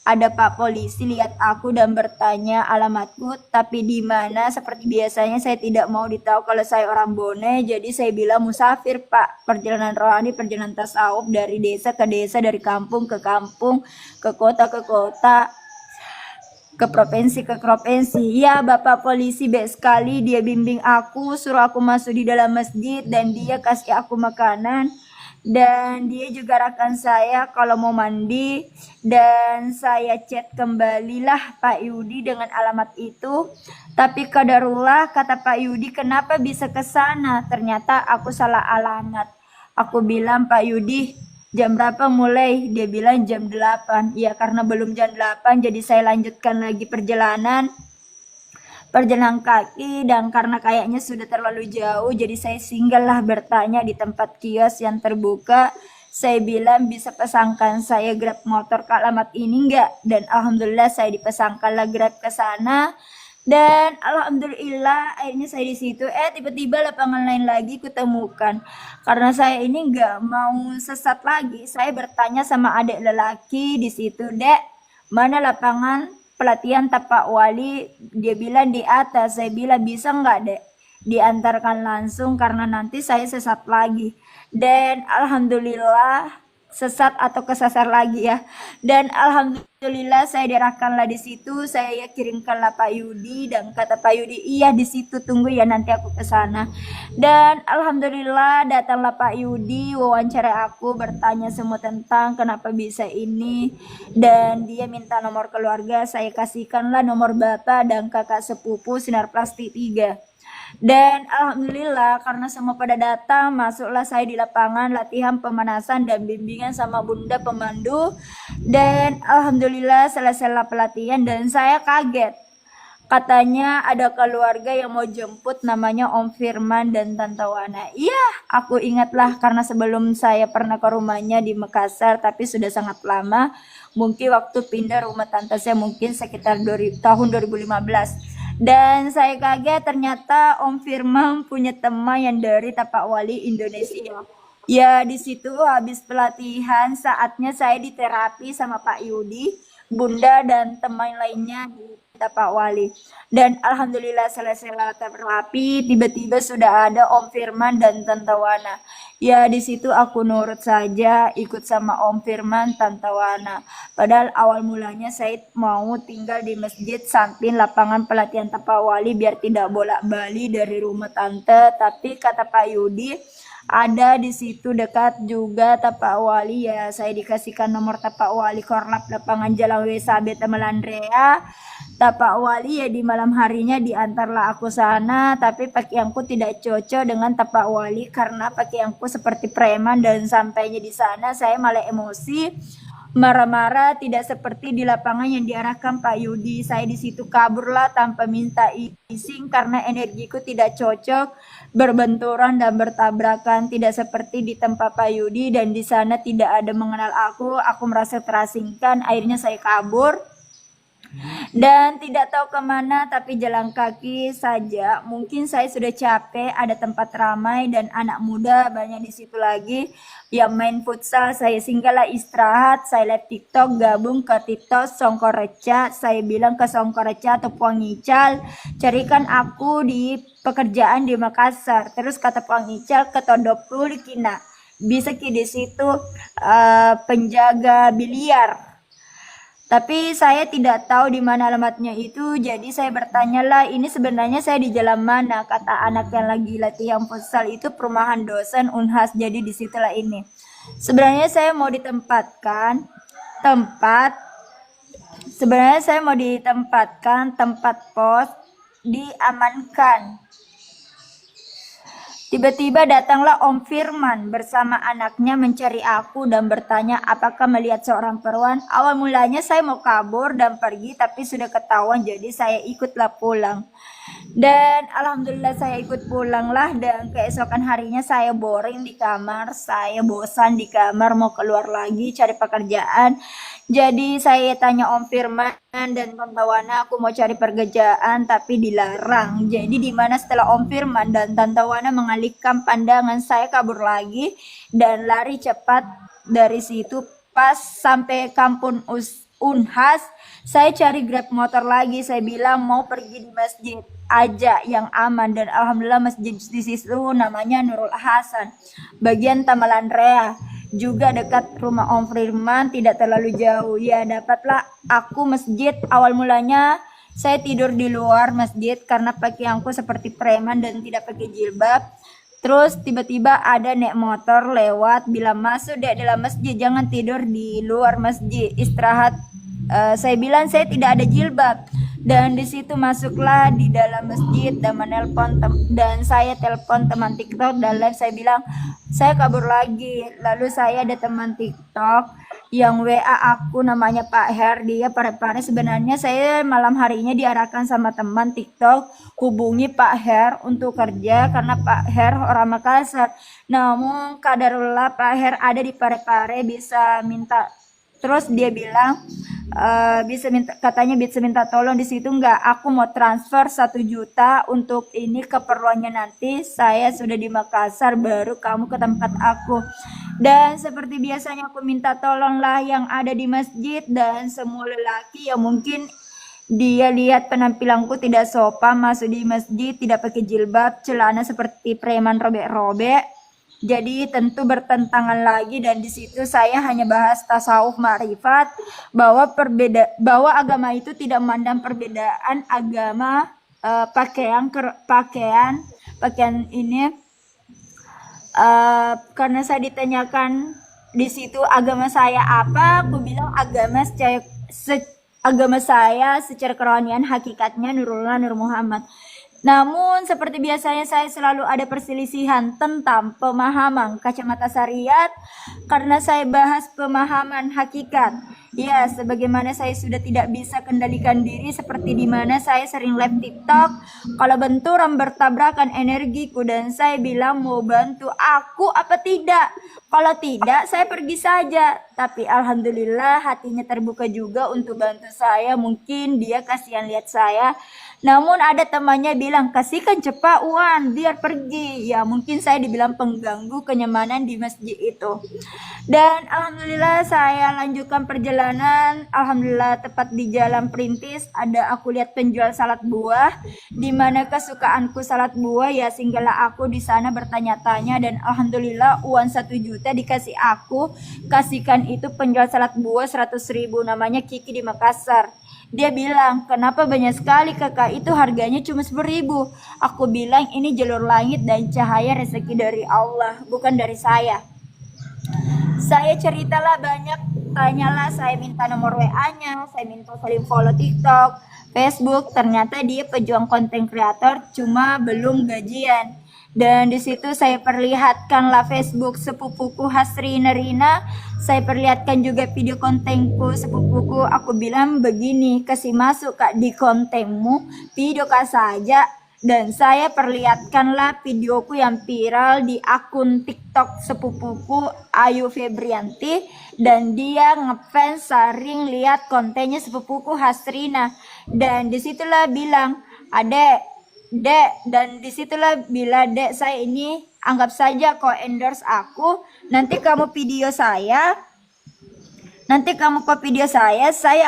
Ada Pak polisi lihat aku dan bertanya alamatku, tapi di mana? Seperti biasanya saya tidak mau ditahu kalau saya orang Bone, jadi saya bilang musafir Pak, perjalanan rohani, perjalanan tasawuf dari desa ke desa, dari kampung, ke kota ke kota, ke provinsi. Ya Bapak polisi baik sekali, dia bimbing aku, suruh aku masuk di dalam masjid, dan dia kasih aku makanan, dan dia juga rakan saya kalau mau mandi. Dan saya chat kembalilah Pak Yudi dengan alamat itu, tapi kadarullah kata Pak Yudi, kenapa bisa ke sana? Ternyata aku salah alamat. Aku bilang, Pak Yudi jam berapa mulai? Dia bilang jam 8. Ya karena belum jam 8, jadi saya lanjutkan lagi perjalanan kaki, dan karena kayaknya sudah terlalu jauh, jadi saya singgahlah bertanya di tempat kios yang terbuka. Saya bilang bisa pesankan saya Grab motor ke alamat ini enggak? Dan alhamdulillah saya dipesankanlah Grab ke sana. Dan alhamdulillah akhirnya saya di situ. Tiba-tiba lapangan lain lagi kutemukan. Karena saya ini nggak mau sesat lagi, saya bertanya sama adik lelaki di situ, Dek, mana lapangan pelatihan tapak wali? Dia bilang di atas. Saya bilang bisa nggak Dek diantarkan langsung, karena nanti saya sesat lagi. Dan alhamdulillah sesat atau kesasar lagi ya. Dan alhamdulillah saya diarahkanlah di situ, saya kirimkanlah Pak Yudi, dan kata Pak Yudi, iya di situ tunggu ya nanti aku ke sana. Dan alhamdulillah datanglah Pak Yudi, wawancara aku, bertanya semua tentang kenapa bisa ini, dan dia minta nomor keluarga, saya kasihkanlah nomor bapak dan kakak sepupu Sinar Plastik 3. Dan alhamdulillah karena semua pada datang, masuklah saya di lapangan latihan pemanasan dan bimbingan sama Bunda pemandu. Dan alhamdulillah selesai pelatihan, dan saya kaget. Katanya ada keluarga yang mau jemput, namanya Om Firman dan Tante Wana. Iya, aku ingatlah karena sebelum saya pernah ke rumahnya di Makassar, tapi sudah sangat lama. Mungkin waktu pindah rumah tante saya mungkin sekitar tahun 2015. Dan saya kaget ternyata Om Firman punya teman yang dari Tapak Wali Indonesia. Ya di situ habis pelatihan saatnya saya diterapi sama Pak Yudi, Bunda dan teman lainnya di Tapak Wali. Dan alhamdulillah selesai terapi, tiba-tiba sudah ada Om Firman dan Tante Wana. Ya di situ aku nurut saja, ikut sama Om Firman, Tante Wana. Padahal awal mulanya saya mau tinggal di masjid samping lapangan pelatihan Tapak Wali biar tidak bolak-balik dari rumah tante. Tapi kata Pak Yudi, ada di situ dekat juga Tapak Wali, ya saya dikasihkan nomor Tapak Wali Korlap lapangan Jalan Wesabe Temelandrea. Tapak Wali ya di malam harinya diantarlah aku sana, tapi pakaianku tidak cocok dengan Tapak Wali karena pakaianku seperti preman, dan sampainya di sana saya malah emosi, marah-marah, tidak seperti di lapangan yang diarahkan Pak Yudi. Saya di situ kaburlah tanpa minta izin karena energiku tidak cocok, berbenturan dan bertabrakan, tidak seperti di tempat Pak Yudi, dan di sana tidak ada mengenal aku merasa terasingkan. Akhirnya saya kabur dan tidak tahu kemana, tapi jalan kaki saja. Mungkin saya sudah capek, ada tempat ramai dan anak muda banyak di situ lagi yang main futsal. Saya singgahlah istirahat, saya live TikTok, gabung ke TikTok Songkoreca. Saya bilang ke Songkoreca atau Puang Ical, carikan aku di pekerjaan di Makassar. Terus kata Puang Ical ke Tondok Kina, bisa ki di situ penjaga biliar. Tapi saya tidak tahu di mana alamatnya itu, jadi saya bertanyalah, ini sebenarnya saya di jalan mana? Kata anak yang lagi latihan futsal itu perumahan dosen Unhas, jadi disitulah ini. Sebenarnya saya mau ditempatkan tempat pos diamankan. Tiba-tiba datanglah Om Firman bersama anaknya mencari aku dan bertanya apakah melihat seorang perempuan. Awal mulanya saya mau kabur dan pergi, tapi sudah ketahuan, jadi saya ikutlah pulang. Dan alhamdulillah saya ikut pulang lah, dan keesokan harinya saya boring di kamar, saya bosan di kamar, mau keluar lagi cari pekerjaan. Jadi saya tanya Om Firman dan Tante Wana, aku mau cari pekerjaan tapi dilarang. Jadi di mana setelah Om Firman dan Tante Wana mengalihkan pandangan, saya kabur lagi dan lari cepat dari situ. Pas sampai kampung Unhas, saya cari Grab motor lagi. Saya bilang mau pergi di masjid aja yang aman, dan alhamdulillah masjid di situ namanya Nurul Hasan, bagian Tamalan Rea, juga dekat rumah Om Firman, tidak terlalu jauh. Ya dapatlah aku masjid. Awal mulanya saya tidur di luar masjid karena pakaianku seperti preman dan tidak pakai jilbab. Terus tiba-tiba ada naik motor lewat, bilang masuk dek dalam masjid, jangan tidur di luar masjid, istirahat. Saya bilang saya tidak ada jilbab, dan di situ masuklah di dalam masjid dan menelpon dan saya telepon teman TikTok dan live. Saya bilang saya kabur lagi. Lalu saya ada teman TikTok yang WA aku namanya Pak Her, dia pare-pare. Sebenarnya saya malam harinya diarahkan sama teman TikTok hubungi Pak Her untuk kerja karena Pak Her orang Makassar. Namun kadarullah Pak Her ada di Pare-Pare, bisa minta. Terus dia bilang katanya bisa minta tolong di situ enggak. Aku mau transfer 1 juta untuk ini keperluannya, nanti saya sudah di Makassar baru kamu ke tempat aku. Dan seperti biasanya aku minta tolonglah yang ada di masjid, dan semua lelaki yang mungkin dia lihat penampilanku tidak sopan masuk di masjid, tidak pakai jilbab, celana seperti preman robek-robek. Jadi tentu bertentangan lagi, dan di situ saya hanya bahas tasawuf ma'rifat, bahwa agama itu tidak memandang perbedaan agama, pakaian ini. Karena saya ditanyakan di situ agama saya apa, aku bilang agama saya secara kerohanian hakikatnya Nurullah Nur Muhammad. Namun seperti biasanya saya selalu ada perselisihan tentang pemahaman kacamata syariat karena saya bahas pemahaman hakikat. Ya, sebagaimana saya sudah tidak bisa kendalikan diri, seperti di mana saya sering live TikTok kalau benturan bertabrakan energiku, dan saya bilang mau bantu aku apa tidak. Kalau tidak saya pergi saja. Tapi alhamdulillah hatinya terbuka juga untuk bantu saya. Mungkin dia kasihan lihat saya. Namun ada temannya bilang kasihkan cepat Wan biar pergi. Ya mungkin saya dibilang pengganggu kenyamanan di masjid itu. Dan alhamdulillah saya lanjutkan perjalanan. Alhamdulillah tepat di Jalan Perintis ada aku lihat penjual salad buah, di mana kesukaanku salad buah. Ya singgahlah aku di sana bertanya-tanya, dan alhamdulillah uang 1 juta dikasih aku. Kasihkan itu penjual salad buah 100.000, namanya Kiki di Makassar. Dia bilang, kenapa banyak sekali kakak, itu harganya cuma 10.000. Aku bilang ini jalur langit dan cahaya rezeki dari Allah, bukan dari saya. Saya ceritalah banyak, tanyalah, saya minta nomor WA-nya, saya minta saling follow TikTok, Facebook. Ternyata dia pejuang konten kreator, cuma belum gajian. Dan di situ saya perlihatkanlah Facebook sepupuku Hasrina Rina. Saya perlihatkan juga video kontenku sepupuku. Aku bilang begini, kasih masuk kak di kontenmu, video kak saja. Dan saya perlihatkanlah videoku yang viral di akun TikTok sepupuku Ayu Febrianti, dan dia ngefans sering lihat kontennya sepupuku Hasrina. Dan disitulah bilang, Dek, dan disitulah bila Dek saya ini anggap saja kau endorse aku, nanti kamu ke video saya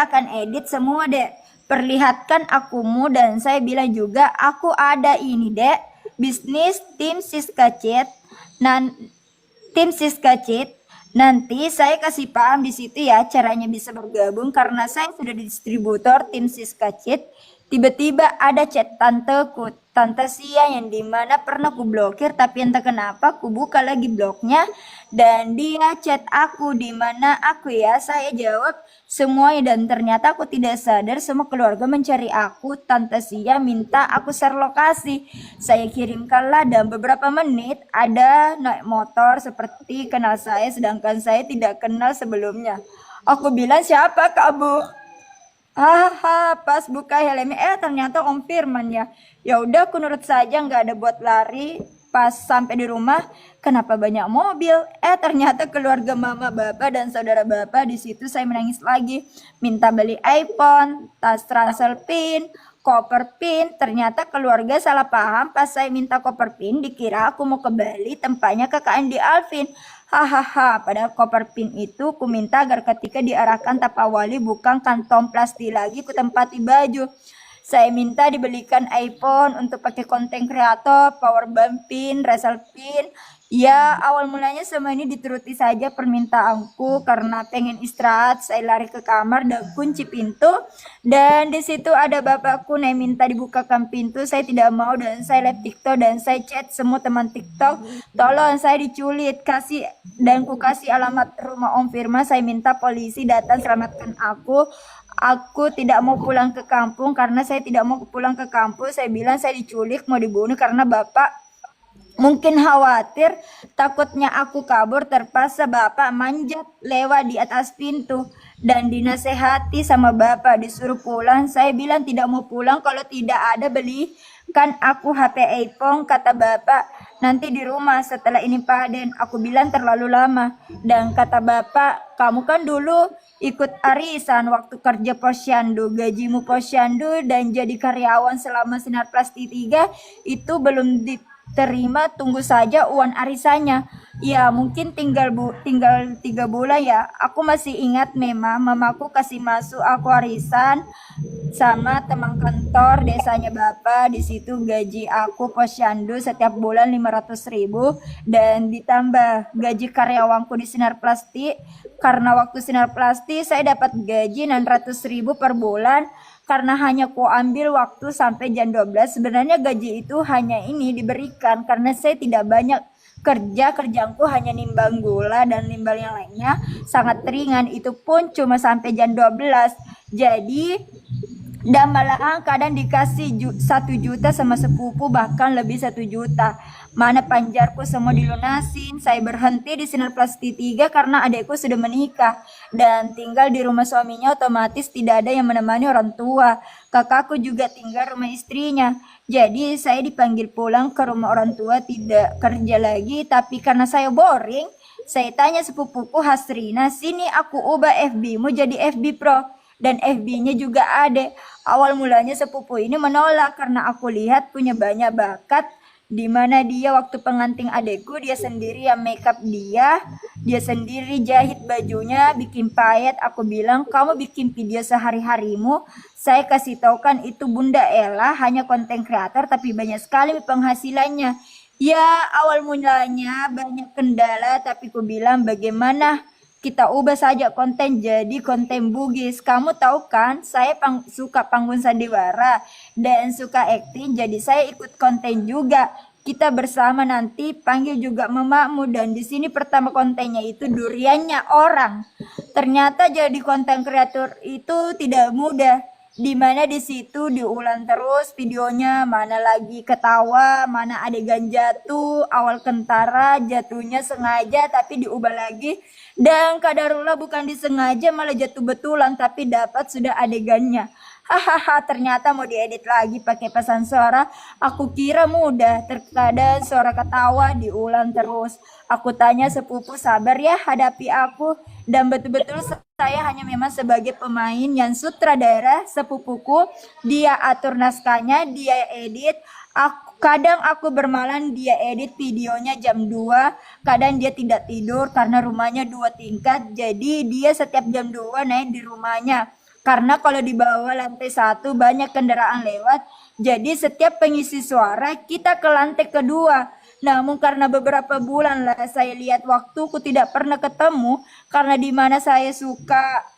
akan edit semua Dek, perlihatkan akumu. Dan saya bilang juga aku ada ini Dek, bisnis tim Siska Chat, Nanti saya kasih paham di situ ya caranya bisa bergabung karena saya sudah distributor tim Siska Cheat. Tiba-tiba ada chat tanteku, Tante Sia yang dimana pernah ku blokir tapi entah kenapa ku buka lagi blognya dan dia chat aku dimana saya jawab semuanya dan ternyata aku tidak sadar semua keluarga mencari aku. Tante Sia minta aku share lokasi, saya kirimkanlah dan beberapa menit ada naik motor seperti kenal saya sedangkan saya tidak kenal sebelumnya. Aku bilang siapa kamu? Hahaha, pas buka helmnya, ternyata Om Firman ya. Ya udah, aku nurut saja, nggak ada buat lari. Pas sampai di rumah, kenapa banyak mobil? Ternyata keluarga mama, bapak, dan saudara bapak di situ saya menangis lagi. Minta beli iPhone, tas transfer pin, koper pin. Ternyata keluarga salah paham. Pas saya minta koper pin, dikira aku mau ke Bali, tempatnya KKN di Alvin. Hahaha, pada koper pin itu ku minta agar ketika diarahkan tapawali bukan kantong plastik lagi ku tempati baju. Saya minta dibelikan iPhone untuk pakai konten kreator, power bank pin, resell pin. Ya, awal mulanya semua ini dituruti saja permintaanku karena pengen istirahat. Saya lari ke kamar dan kunci pintu. Dan di situ ada bapakku yang minta dibukakan pintu. Saya tidak mau dan saya live TikTok dan saya chat semua teman TikTok. Tolong saya diculik, ku kasih alamat rumah Om Firman. Saya minta polisi datang selamatkan aku. Aku tidak mau pulang ke kampung karena saya tidak mau pulang ke kampung. Saya bilang saya diculik, mau dibunuh karena bapak mungkin khawatir takutnya aku kabur, terpaksa bapak manjat lewat di atas pintu dan dinasehati sama bapak disuruh pulang. Saya bilang tidak mau pulang kalau tidak ada belikan aku HP iPhone, kata bapak. Nanti di rumah setelah ini paden. Aku bilang terlalu lama dan kata bapak, kamu kan dulu ikut arisan waktu kerja posyandu, gajimu posyandu dan jadi karyawan selama Sinar Plastik 3 itu belum diterima, tunggu saja uang arisannya. Ya mungkin tinggal 3 bulan ya. Aku masih ingat memang mamaku kasih masuk aku arisan sama teman kantor desanya bapak. Di situ gaji aku posyandu setiap bulan 500.000 dan ditambah gaji karyawanku di Sinar Plastik. Karena waktu Sinar Plastik saya dapat gaji 600.000 per bulan. Karena hanya ku ambil waktu sampai jam 12. Sebenarnya gaji itu hanya ini diberikan karena saya tidak banyak kerjaanku hanya nimbang gula dan nimbang yang lainnya sangat ringan, itu pun cuma sampai jam 12. Jadi dan malahan kadang dikasih 1 juta sama sepupu, bahkan lebih 1 juta. Mana panjarku semua dilunasin. Saya berhenti di Sinar Plastik 3 karena adekku sudah menikah dan tinggal di rumah suaminya, otomatis tidak ada yang menemani orang tua. Kakakku juga tinggal rumah istrinya. Jadi saya dipanggil pulang ke rumah orang tua, tidak kerja lagi. Tapi karena saya boring, saya tanya sepupuku Hasrina, sini aku ubah FB-mu jadi FB Pro. Dan FB-nya juga ada. Awal mulanya sepupu ini menolak karena aku lihat punya banyak bakat, di mana dia waktu pengantin adekku dia sendiri yang makeup dia sendiri jahit bajunya, bikin payet. Aku bilang, kamu bikin video sehari-harimu, saya kasih tahu kan itu Bunda Ella hanya konten kreator tapi banyak sekali penghasilannya. Ya awal mulanya banyak kendala tapi ku bilang bagaimana kita ubah saja konten jadi konten Bugis. Kamu tahu kan, saya suka panggung sandiwara dan suka acting, jadi saya ikut konten juga. Kita bersama nanti panggil juga mamamu dan di sini pertama kontennya itu duriannya orang. Ternyata jadi konten kreator itu tidak mudah. Dimana di situ diulang terus videonya, mana lagi ketawa, mana adegan jatuh, awal kentara, jatuhnya sengaja tapi diubah lagi. Dan kadarullah bukan disengaja malah jatuh betulan tapi dapat sudah adegannya. Hahaha, ternyata mau diedit lagi pakai pesan suara. Aku kira mudah, terkadang suara ketawa diulang terus. Aku tanya sepupu, sabar ya hadapi aku. Dan betul-betul saya hanya memang sebagai pemain yang sutradara sepupuku. Dia atur naskahnya, dia edit. Kadang aku bermalam, dia edit videonya jam 2. Kadang dia tidak tidur karena rumahnya 2 tingkat. Jadi dia setiap jam 2 naik di rumahnya. Karena kalau di bawah lantai 1 banyak kendaraan lewat. Jadi setiap pengisi suara kita ke lantai kedua. Namun karena beberapa bulan lah saya lihat waktuku tidak pernah ketemu, karena di mana saya suka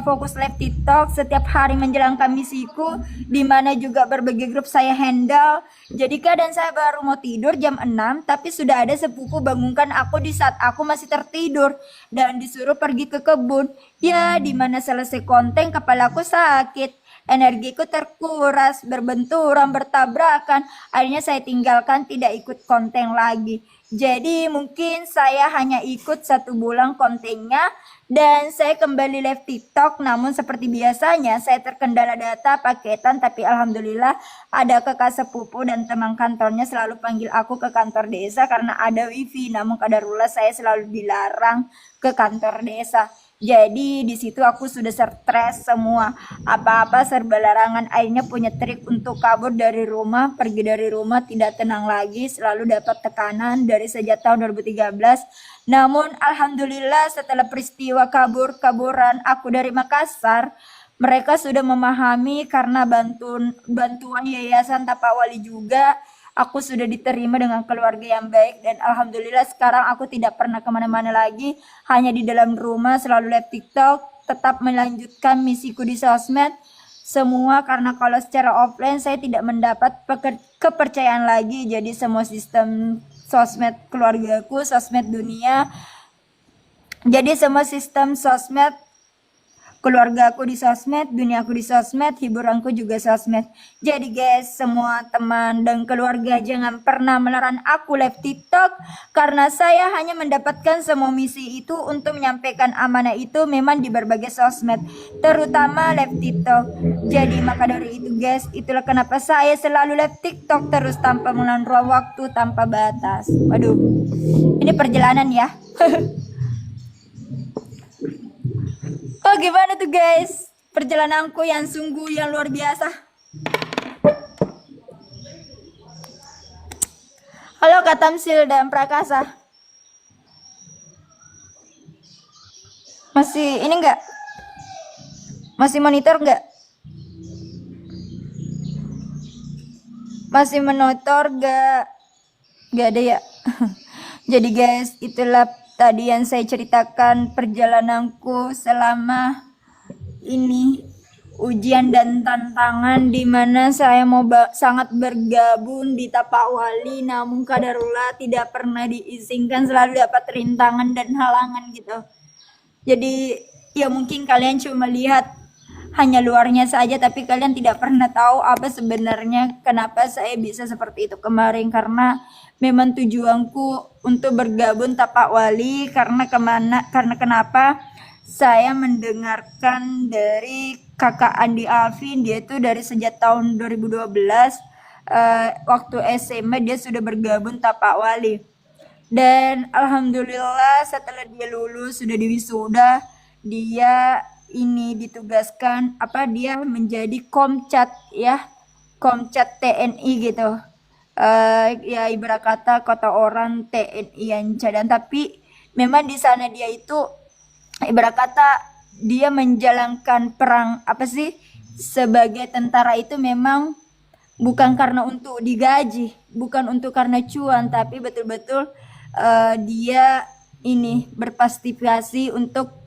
fokus live TikTok setiap hari menjalankan misiku, di mana juga berbagai grup saya handle. Jadi kadang saya baru mau tidur jam 6, tapi sudah ada sepupu bangunkan aku di saat aku masih tertidur dan disuruh pergi ke kebun. Ya, di mana selesai konten kepalaku sakit, energiku terkuras, berbenturan, bertabrakan. Akhirnya saya tinggalkan, tidak ikut konten lagi. Jadi mungkin saya hanya ikut 1 bulan kontennya dan saya kembali live TikTok. Namun seperti biasanya saya terkendala data paketan, tapi alhamdulillah ada kakak sepupu dan teman kantornya selalu panggil aku ke kantor desa karena ada wifi. Namun kadarullah saya selalu dilarang ke kantor desa. Jadi di situ aku sudah stres semua, apa-apa serba larangan. Akhirnya punya trik untuk kabur dari rumah, pergi dari rumah tidak tenang lagi, selalu dapat tekanan dari sejak tahun 2013. Namun alhamdulillah setelah peristiwa kaburan aku dari Makassar, mereka sudah memahami karena bantuan Yayasan Tapawali juga. Aku sudah diterima dengan keluarga yang baik dan alhamdulillah sekarang aku tidak pernah kemana-mana lagi, hanya di dalam rumah selalu live TikTok, tetap melanjutkan misiku di sosmed semua, karena kalau secara offline saya tidak mendapat kepercayaan lagi. Jadi semua sistem sosmed keluargaku, sosmed dunia, jadi semua sistem sosmed keluarga aku di sosmed, dunia aku di sosmed, hiburanku juga sosmed. Jadi guys, semua teman dan keluarga jangan pernah melarang aku live TikTok, karena saya hanya mendapatkan semua misi itu untuk menyampaikan amanah itu memang di berbagai sosmed, terutama live TikTok. Jadi maka dari itu guys, itulah kenapa saya selalu live TikTok terus tanpa mengenal waktu, tanpa batas. Waduh, ini perjalanan ya. Oh gimana tuh guys, perjalananku yang sungguh yang luar biasa. Halo Kak Tamsil dan Prakasa. Masih ini enggak? Masih monitor enggak? Masih monitor enggak? Enggak ada ya. Jadi guys, itulah tadi yang saya ceritakan perjalananku selama ini, ujian dan tantangan di mana saya mau sangat bergabung di Tapawali, namun kadarullah tidak pernah diizinkan, selalu dapat rintangan dan halangan gitu. Jadi ya mungkin kalian cuma lihat hanya luarnya saja, tapi kalian tidak pernah tahu apa sebenarnya kenapa saya bisa seperti itu kemarin, karena memang tujuanku untuk bergabung Tapawali karena kenapa saya mendengarkan dari kakak Andi Alvin, dia itu dari sejak tahun 2012 waktu SMA dia sudah bergabung Tapawali, dan alhamdulillah setelah dia lulus sudah diwisuda, dia ini ditugaskan dia menjadi komcat ya, komcat TNI gitu. Ya ibarat kata orang TNI yang cadang, tapi memang di sana dia itu ibarat kata dia menjalankan perang sebagai tentara itu memang bukan karena untuk digaji, bukan untuk karena cuan, tapi betul-betul dia ini berpartisipasi untuk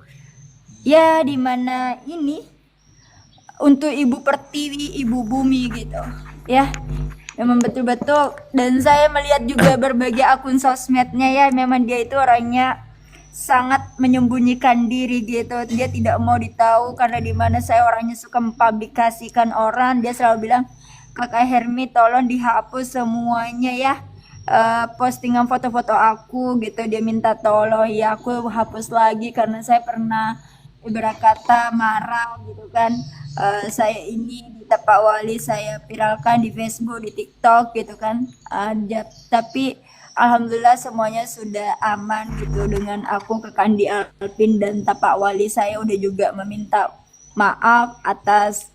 ya dimana ini untuk ibu pertiwi, ibu bumi gitu ya. Memang betul-betul, dan saya melihat juga berbagai akun sosmednya ya, memang dia itu orangnya sangat menyembunyikan diri gitu, dia tidak mau ditahu, karena dimana saya orangnya suka mempublikasikan orang, dia selalu bilang, Kakak Hermi tolong dihapus semuanya ya, postingan foto-foto aku gitu, dia minta tolong, ya aku hapus lagi karena saya pernah ibarat kata marah gitu kan. Saya ini di Tapawali saya viralkan di Facebook, di TikTok gitu kan, tapi alhamdulillah semuanya sudah aman gitu dengan aku ke Kandi Alvin dan Tapawali. Saya udah juga meminta maaf atas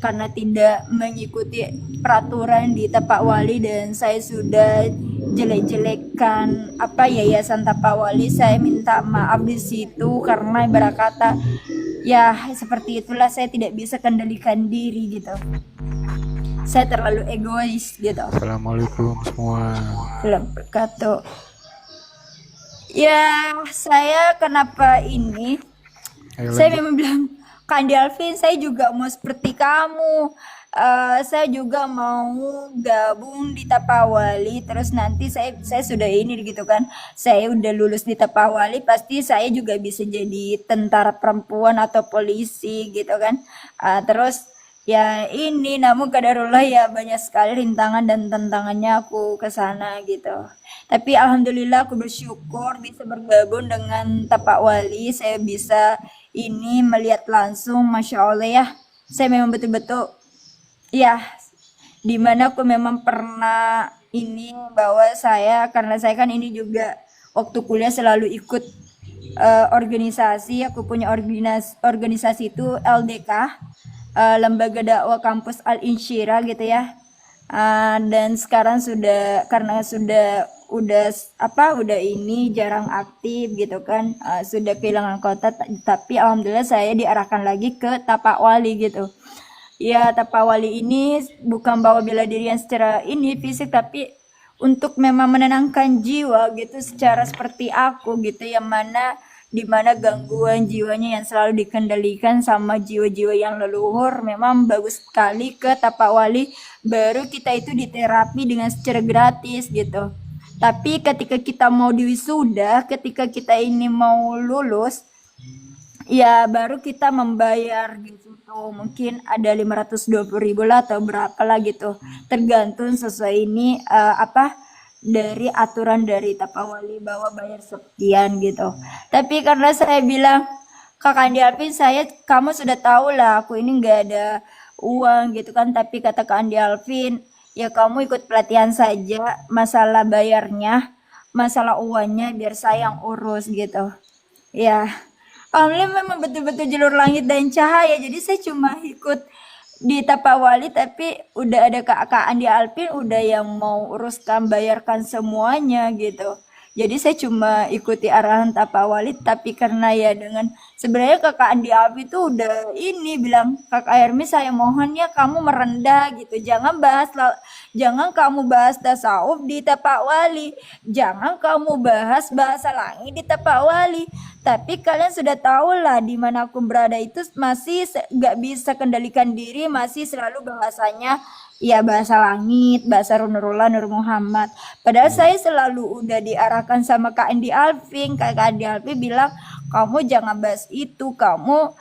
karena tidak mengikuti peraturan di Tapawali, dan saya sudah jelek-jelekkan Yayasan Tapawali. Saya minta maaf di situ karena ibarat kata ya seperti itulah, saya tidak bisa kendalikan diri gitu. saya terlalu egois gitu. Assalamualaikum semua. Belum berkata. Ya, saya kenapa ini? Ayo Saya lanjut. memang bilang, Kak Andi Alvin, saya juga mau seperti kamu. Saya juga mau gabung di Tapawali. Terus nanti saya sudah ini gitu kan. Saya udah lulus di Tapawali, pasti saya juga bisa jadi tentara perempuan atau polisi gitu kan. Terus ya ini, namun kadarullah ya banyak sekali rintangan dan tantangannya aku ke sana gitu. Tapi alhamdulillah aku bersyukur bisa bergabung dengan Tapak Wali. Saya bisa ini melihat langsung, masya Allah ya. Saya memang betul-betul ya, dimana aku memang pernah ini bahwa saya, karena saya kan ini juga waktu kuliah selalu ikut organisasi. Aku punya organisasi itu LDK, Lembaga Dakwah Kampus Al Insyirah gitu ya. Dan sekarang sudah, karena udah ini jarang aktif gitu kan, sudah kehilangan kota, tapi alhamdulillah saya diarahkan lagi ke Tapak Wali gitu. Ya, Tapak Wali ini bukan bawa bela diri yang secara ini fisik, tapi untuk memang menenangkan jiwa gitu, secara seperti aku gitu, yang mana dimana gangguan jiwanya yang selalu dikendalikan sama jiwa-jiwa yang leluhur. Memang bagus sekali ke Tapak Wali, baru kita itu diterapi dengan secara gratis gitu. Tapi ketika kita mau diwisuda, ketika kita ini mau lulus, ya baru kita membayar gitu tuh, mungkin ada 520.000 lah atau berapa lah gitu, tergantung sesuai ini dari aturan dari Tapawali bahwa bayar sekian gitu. Tapi karena saya bilang, Kak Andi Alvin, kamu sudah tahu lah aku ini nggak ada uang gitu kan. Tapi kata Kak Andi Alvin, ya kamu ikut pelatihan saja, masalah bayarnya, masalah uangnya biar saya yang urus gitu ya. Alhamdulillah memang betul-betul jalur langit dan cahaya. Jadi saya cuma ikut di Tapawali, tapi udah ada Kak Andi Alvin udah yang mau uruskan, bayarkan semuanya gitu. Jadi saya cuma ikuti arahan Tapawali, tapi karena ya dengan sebenarnya Kakak Andi Alvin itu udah ini bilang, Kak Hermi saya mohon ya kamu merendah gitu. Jangan kamu bahas tasawuf di Tapawali. Jangan kamu bahas bahasa langit di Tapawali. Tapi kalian sudah tahu lah di mana aku berada itu masih gak bisa kendalikan diri, masih selalu bahasanya ya bahasa langit, bahasa Nurullah, Nur Muhammad. Padahal saya selalu udah diarahkan sama Kak Andi Alvin. Kak Andi Alvin bilang, kamu jangan bahas itu, kamu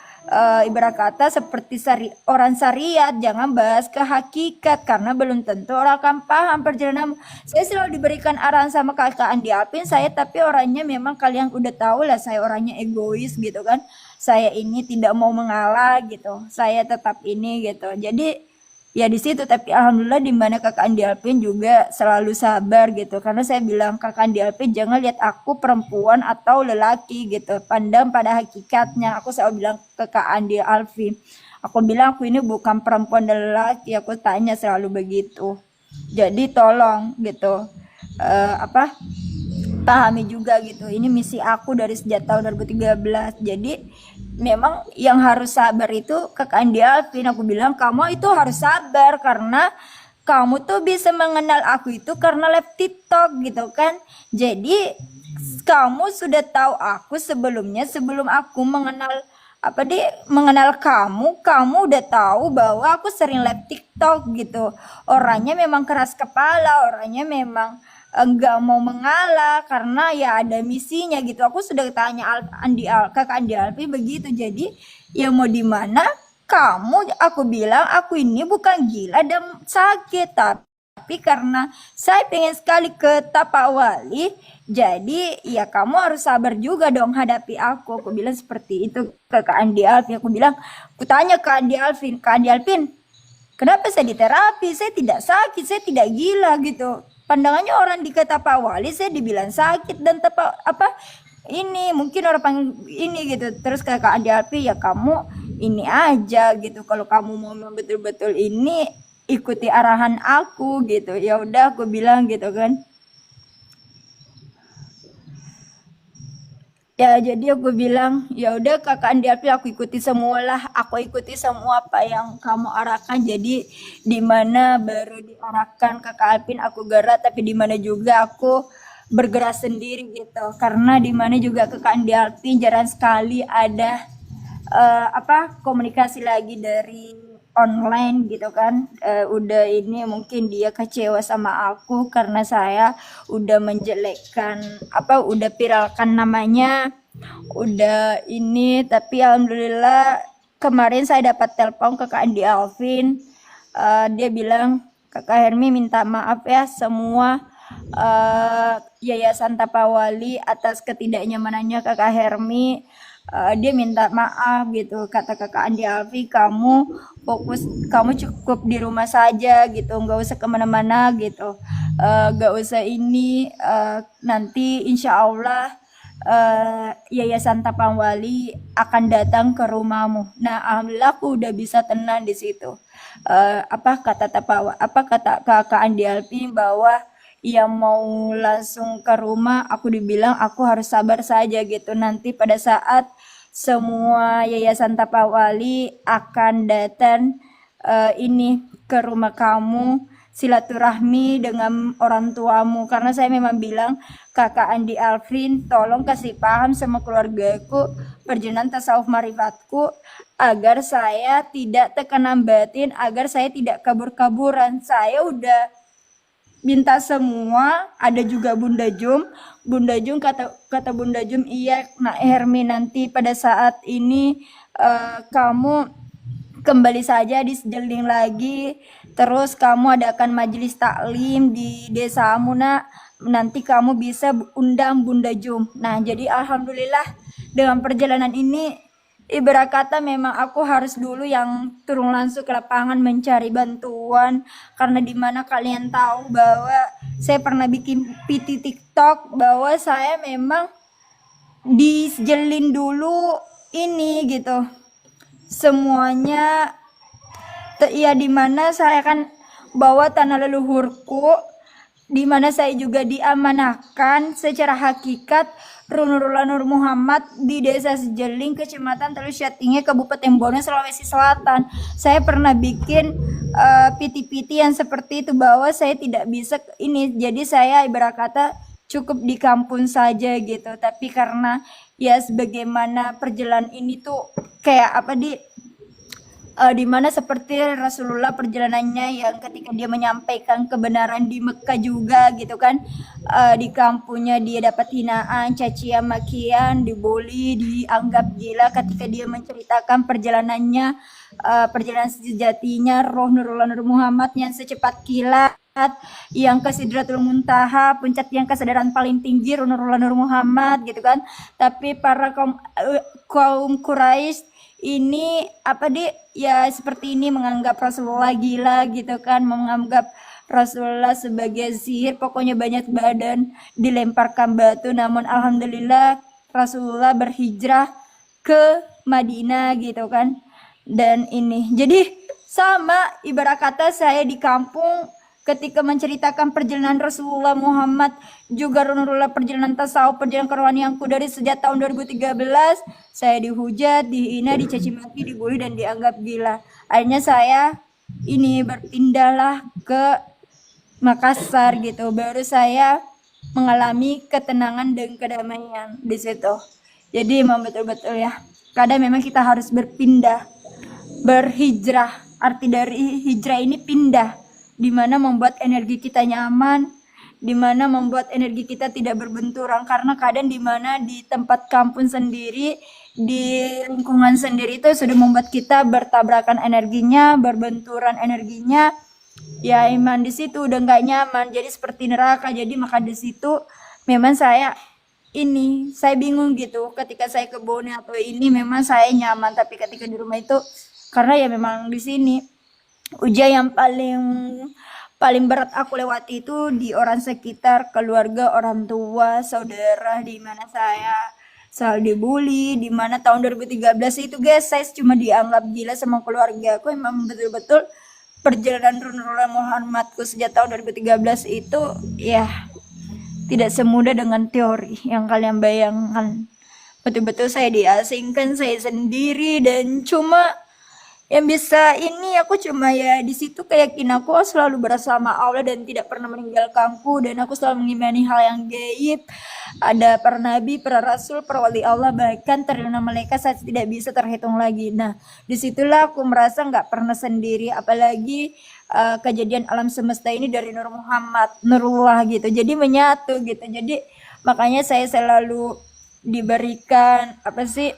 ibarat kata seperti orang syariat, jangan bahas ke hakikat karena belum tentu orang akan paham perjalanan. Saya selalu diberikan arahan sama Kak Andi Alvin, tapi orangnya memang kalian udah tahu lah, saya orangnya egois gitu kan. Saya ini tidak mau mengalah gitu, saya tetap ini gitu. Jadi ya di situ, tapi alhamdulillah di mana Kakak Andi Alvin juga selalu sabar gitu. Karena saya bilang, Kakak Andi Alvin jangan lihat aku perempuan atau lelaki gitu, pandang pada hakikatnya. Aku selalu bilang ke Kak Andi Alvin, aku bilang aku ini bukan perempuan dan lelaki, aku tanya selalu begitu. Jadi tolong gitu, pahami juga gitu, ini misi aku dari sejak tahun 2013. Jadi memang yang harus sabar itu Kak Andi Alvin. Aku bilang kamu itu harus sabar karena kamu tuh bisa mengenal aku itu karena live TikTok gitu kan. Jadi kamu sudah tahu aku sebelumnya, sebelum aku mengenal kamu udah tahu bahwa aku sering live TikTok gitu. Orangnya memang keras kepala, orangnya memang enggak mau mengalah karena ya ada misinya gitu. Aku sudah tanya Kakak Andi Alvin begitu. Jadi ya mau di mana kamu, aku bilang aku ini bukan gila dan sakit, tapi karena saya pengen sekali ke Tapak Wali, jadi ya kamu harus sabar juga dong hadapi aku. Aku bilang seperti itu ke Kak Andi Alvin. Aku tanya ke Andi Alvin, Kak Andi Alvin, kenapa saya diterapi? Saya tidak sakit, saya tidak gila gitu. Pandangannya orang di Tapak Wali saya dibilang sakit dan ini mungkin orang panggil ini gitu. Terus Kak Andi Alvin, ya kamu ini aja gitu, kalau kamu mau betul-betul ini ikuti arahan aku gitu. Ya udah aku bilang gitu kan. Ya, jadi aku bilang, ya udah Kakak Andi Alfi, aku ikuti semua lah, aku ikuti semua apa yang kamu arahkan. Jadi di mana baru diarahkan Kakak Alvin aku gerak, tapi di mana juga aku bergerak sendiri gitu. Karena di mana juga Kakak Andi Alfi jarang sekali ada komunikasi lagi dari online gitu kan. Udah ini mungkin dia kecewa sama aku karena saya udah menjelekkan udah viralkan namanya, udah ini. Tapi alhamdulillah kemarin saya dapat telepon ke Kak Andi Alvin. Dia bilang, Kakak Hermi minta maaf ya semua Yayasan Tapawali atas ketidaknyamanannya Kakak Hermi. Dia minta maaf gitu, kata Kakak Andi Alfi, kamu fokus, kamu cukup di rumah saja gitu, nggak usah kemana-mana gitu, nggak usah ini, nanti insya Allah Yayasan Tapawali akan datang ke rumahmu. Nah, alhamdulillah aku udah bisa tenang di situ. Kata Kakak Andi Alfi bahwa yang mau langsung ke rumah, aku dibilang aku harus sabar saja gitu. Nanti pada saat semua Yayasan Tapawali akan datang ini ke rumah kamu, silaturahmi dengan orang tuamu. Karena saya memang bilang, Kakak Andi Alvin, tolong kasih paham sama keluargaku perjalanan tasawuf marifatku agar saya tidak tekanan batin, agar saya tidak kabur-kaburan. Saya udah minta semua, ada juga Bunda Jum. Bunda Jum kata Bunda Jum, iya Nak Hermi, nanti pada saat ini kamu kembali saja di Sejeling lagi, terus kamu adakan majelis taklim di desamu Nak, nanti kamu bisa undang Bunda Jum. Nah, jadi alhamdulillah dengan perjalanan ini, ibarat kata memang aku harus dulu yang turun langsung ke lapangan mencari bantuan, karena dimana kalian tahu bahwa saya pernah bikin PT TikTok bahwa saya memang dijelin dulu ini gitu semuanya, ya dimana saya kan bawa tanah leluhurku, dimana saya juga diamanahkan secara hakikat Nurullah Nur Muhammad di Desa Sejeling, Kecamatan Teluk Syatingge, Kabupaten Bone, Sulawesi Selatan. Saya pernah bikin PT-PT yang seperti itu bahwa saya tidak bisa ini, jadi saya ibarat kata cukup di kampung saja gitu. Tapi karena ya sebagaimana perjalanan ini tuh kayak di mana seperti Rasulullah perjalanannya yang ketika dia menyampaikan kebenaran di Mekah juga gitu kan, di kampungnya dia dapat hinaan, cacian, makian, dibully, dianggap gila ketika dia menceritakan perjalanannya, perjalanan sejatinya roh Nurullah Nur Muhammad yang secepat kilat, yang ke Sidratul Muntaha, puncak yang kesadaran paling tinggi Nurullah Nur Muhammad gitu kan. Tapi para kaum Quraisy ini ya seperti ini menganggap Rasulullah gila gitu kan, menganggap Rasulullah sebagai sihir, pokoknya banyak badan dilemparkan batu. Namun alhamdulillah Rasulullah berhijrah ke Madinah gitu kan. Dan ini jadi sama ibarat kata saya di kampung ketika menceritakan perjalanan Rasulullah Muhammad, juga Nurullah perjalanan tasawuf, perjalanan kerohanianku dari sejak tahun 2013, saya dihujat, dihina, dicaci maki, dibully, dan dianggap gila. Akhirnya saya ini berpindahlah ke Makassar gitu, baru saya mengalami ketenangan dan kedamaian di situ. Jadi memang betul-betul ya, kadang memang kita harus berpindah, berhijrah. Arti dari hijrah ini pindah, dimana membuat energi kita nyaman, dimana membuat energi kita tidak berbenturan. Karena kadang dimana di tempat kampung sendiri, di lingkungan sendiri itu sudah membuat kita bertabrakan energinya, berbenturan energinya, ya iman di situ udah nggak nyaman, jadi seperti neraka. Jadi maka di situ memang saya bingung gitu, ketika saya ke Bone atau ini memang saya nyaman, tapi ketika di rumah itu karena ya memang di sini ujian yang paling berat aku lewati itu di orang sekitar, keluarga, orang tua, saudara, di mana saya selalu dibully. Di mana tahun 2013 itu guys, saya cuma dianggap gila sama keluarga aku. Memang betul-betul perjalanan Nurullah Muhammadku sejak tahun 2013 itu ya tidak semudah dengan teori yang kalian bayangkan. betul-betul saya diasingkan, saya sendiri, dan cuma yang bisa ini aku cuma ya di situ keyakinan aku selalu bersama Allah dan tidak pernah meninggalkanku, dan aku selalu mengimani hal yang gaib. Ada para nabi, para rasul, para wali Allah, bahkan triliunan malaikat saya tidak bisa terhitung lagi. Nah, disitulah aku merasa nggak pernah sendiri, apalagi kejadian alam semesta ini dari Nur Muhammad, Nurullah gitu. Jadi menyatu gitu. Jadi makanya saya selalu diberikan apa sih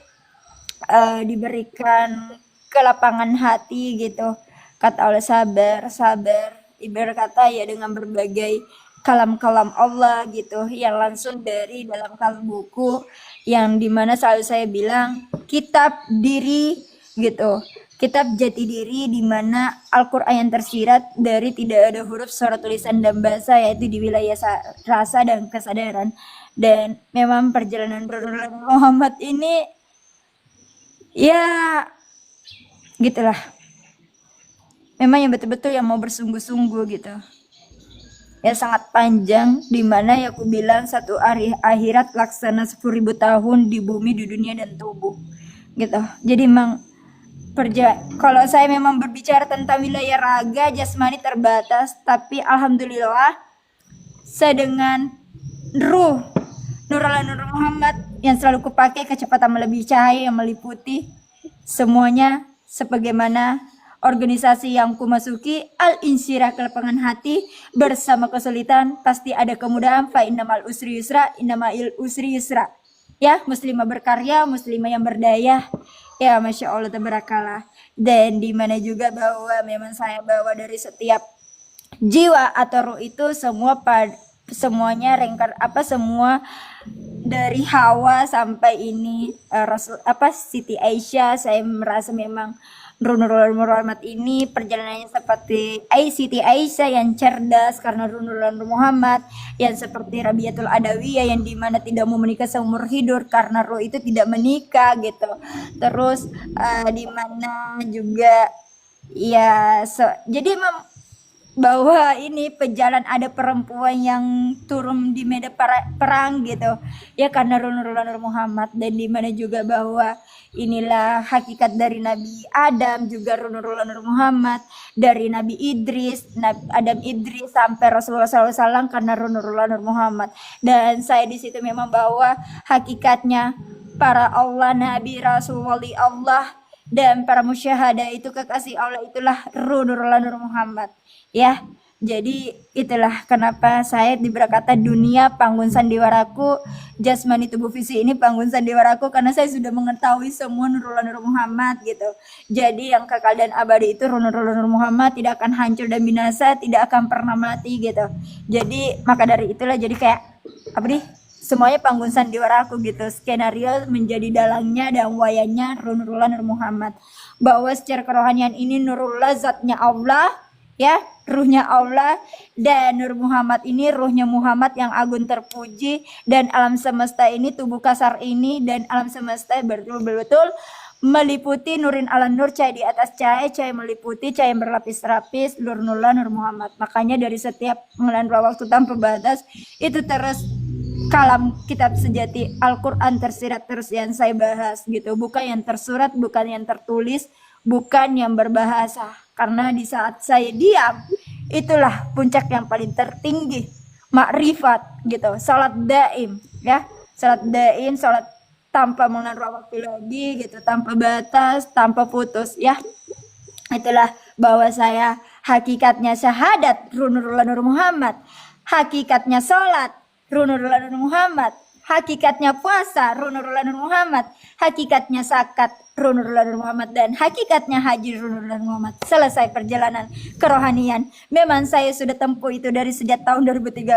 diberikan kelapangan hati gitu. Kata Allah, sabar, sabar. Ibarat kata ya dengan berbagai kalam-kalam Allah gitu yang langsung dari dalam kalam buku, yang dimana selalu saya bilang kitab diri gitu, kitab jati diri, dimana Al-Quran yang tersirat dari tidak ada huruf, suara, tulisan, dan bahasa, yaitu di wilayah rasa dan kesadaran. Dan memang perjalanan Muhammad ini ya gitulah, memang yang betul-betul yang mau bersungguh-sungguh gitu ya, sangat panjang, dimana ya aku bilang satu hari akhirat laksana 10.000 tahun di bumi, di dunia dan tubuh gitu. Jadi memang kalau saya memang berbicara tentang wilayah raga jasmani terbatas, tapi alhamdulillah saya dengan ruh Nurullah Nur Muhammad yang selalu kupakai, kecepatan melebihi cahaya yang meliputi semuanya, sebagaimana organisasi yang kumasuki, al-insyirah, kelapangan hati, bersama kesulitan pasti ada kemudahan, fa innamal usri yusra, innamal usri yusra. Ya, muslimah berkarya, muslimah yang berdaya. Ya, Masya Allah, tabarakallah. Dan dimana juga bahwa memang saya bawa dari setiap jiwa atau ruh itu semuanya semua dari Hawa sampai ini Rasul Siti Aisyah. Saya merasa memang Nurul Muhammad ini perjalanannya seperti Siti Aisyah yang cerdas karena Nurul Muhammad, yang seperti Rabiatul Adawiyah yang dimana tidak mau menikah seumur hidup karena roh itu tidak menikah gitu. Terus dimana juga ya jadi bahwa ini pejalan ada perempuan yang turun di medan perang gitu ya karena Nur Muhammad. Dan dimana juga bahwa inilah hakikat dari Nabi Adam juga Nur Muhammad, dari Nabi Idris, Adam Idris sampai Rasulullah SAW karena Nur Muhammad. Dan saya di situ memang bahwa hakikatnya para Allah, Nabi, Rasul, Wali Allah, dan para musyahada itu kekasih Allah, itulah Nur Muhammad ya. Jadi itulah kenapa saya berkata dunia panggung sandiwaraku, jasmani tubuh fisik ini panggung sandiwaraku, karena saya sudah mengetahui semua Nur Muhammad gitu. Jadi yang kekal dan abadi itu Nur Muhammad, tidak akan hancur dan binasa, tidak akan pernah mati gitu. Jadi maka dari itulah jadi kayak semuanya panggung sandiwaraku gitu. Skenario menjadi dalangnya dan wayangnya Nur Muhammad. Bahwa secara kerohanian ini Nurullah zatnya Allah ya, ruhnya Allah, dan Nur Muhammad ini ruhnya Muhammad yang agung terpuji, dan alam semesta ini tubuh kasar ini, dan alam semesta betul-betul meliputi nurin ala nur, cahaya di atas cahaya, cahaya meliputi, cahaya yang berlapis-lapis, Nur Muhammad. Makanya dari setiap pengenalan ruang waktu tanpa batas itu terus kalam kitab sejati Al-Quran tersirat terus yang saya bahas gitu, bukan yang tersurat, bukan yang tertulis, bukan yang berbahasa. Karena di saat saya diam, itulah puncak yang paling tertinggi, makrifat gitu. Salat daim ya, salat daim, salat tanpa mengenal waktu lagi gitu, tanpa batas, tanpa putus ya. Itulah bahwa saya hakikatnya syahadat Nur Muhammad, hakikatnya salat Nur Muhammad, hakikatnya puasa Nur Muhammad, hakikatnya zakat Nur Muhammad, dan hakikatnya haji Nur Muhammad. Selesai perjalanan kerohanian. Memang saya sudah tempuh itu dari sejak tahun 2013.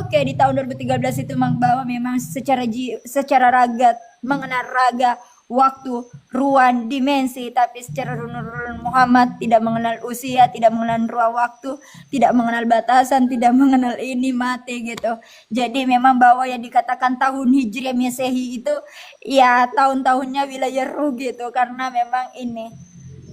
Oke, di tahun 2013 itu bahwa memang secara raga, mengenal raga, waktu, ruang, dimensi, tapi secara Nur Muhammad tidak mengenal usia, tidak mengenal ruang waktu, tidak mengenal batasan, tidak mengenal ini mati gitu. Jadi memang bahwa yang dikatakan tahun Hijriah Masehi itu ya tahun-tahunnya wilayah ruh gitu, karena memang ini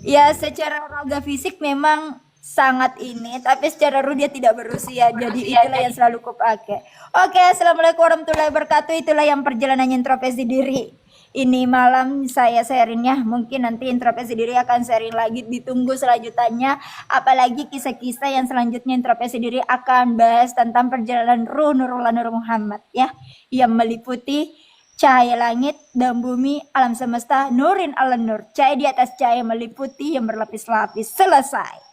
ya secara raga fisik memang sangat ini, tapi secara ruh dia tidak berusia. Jadi itulah yang selalu kupakai. Oke, assalamualaikum warahmatullahi wabarakatuh. Itulah yang perjalanan introspeksi diri. Ini malam saya sharingnya, mungkin nanti introspeksi diri akan sharing lagi, ditunggu selanjutnya. Apalagi kisah-kisah yang selanjutnya introspeksi diri akan bahas tentang perjalanan ruh Nurullah Nur Muhammad ya, yang meliputi cahaya langit dan bumi, alam semesta, nurin ala nur, cahaya di atas cahaya meliputi yang berlapis-lapis. Selesai.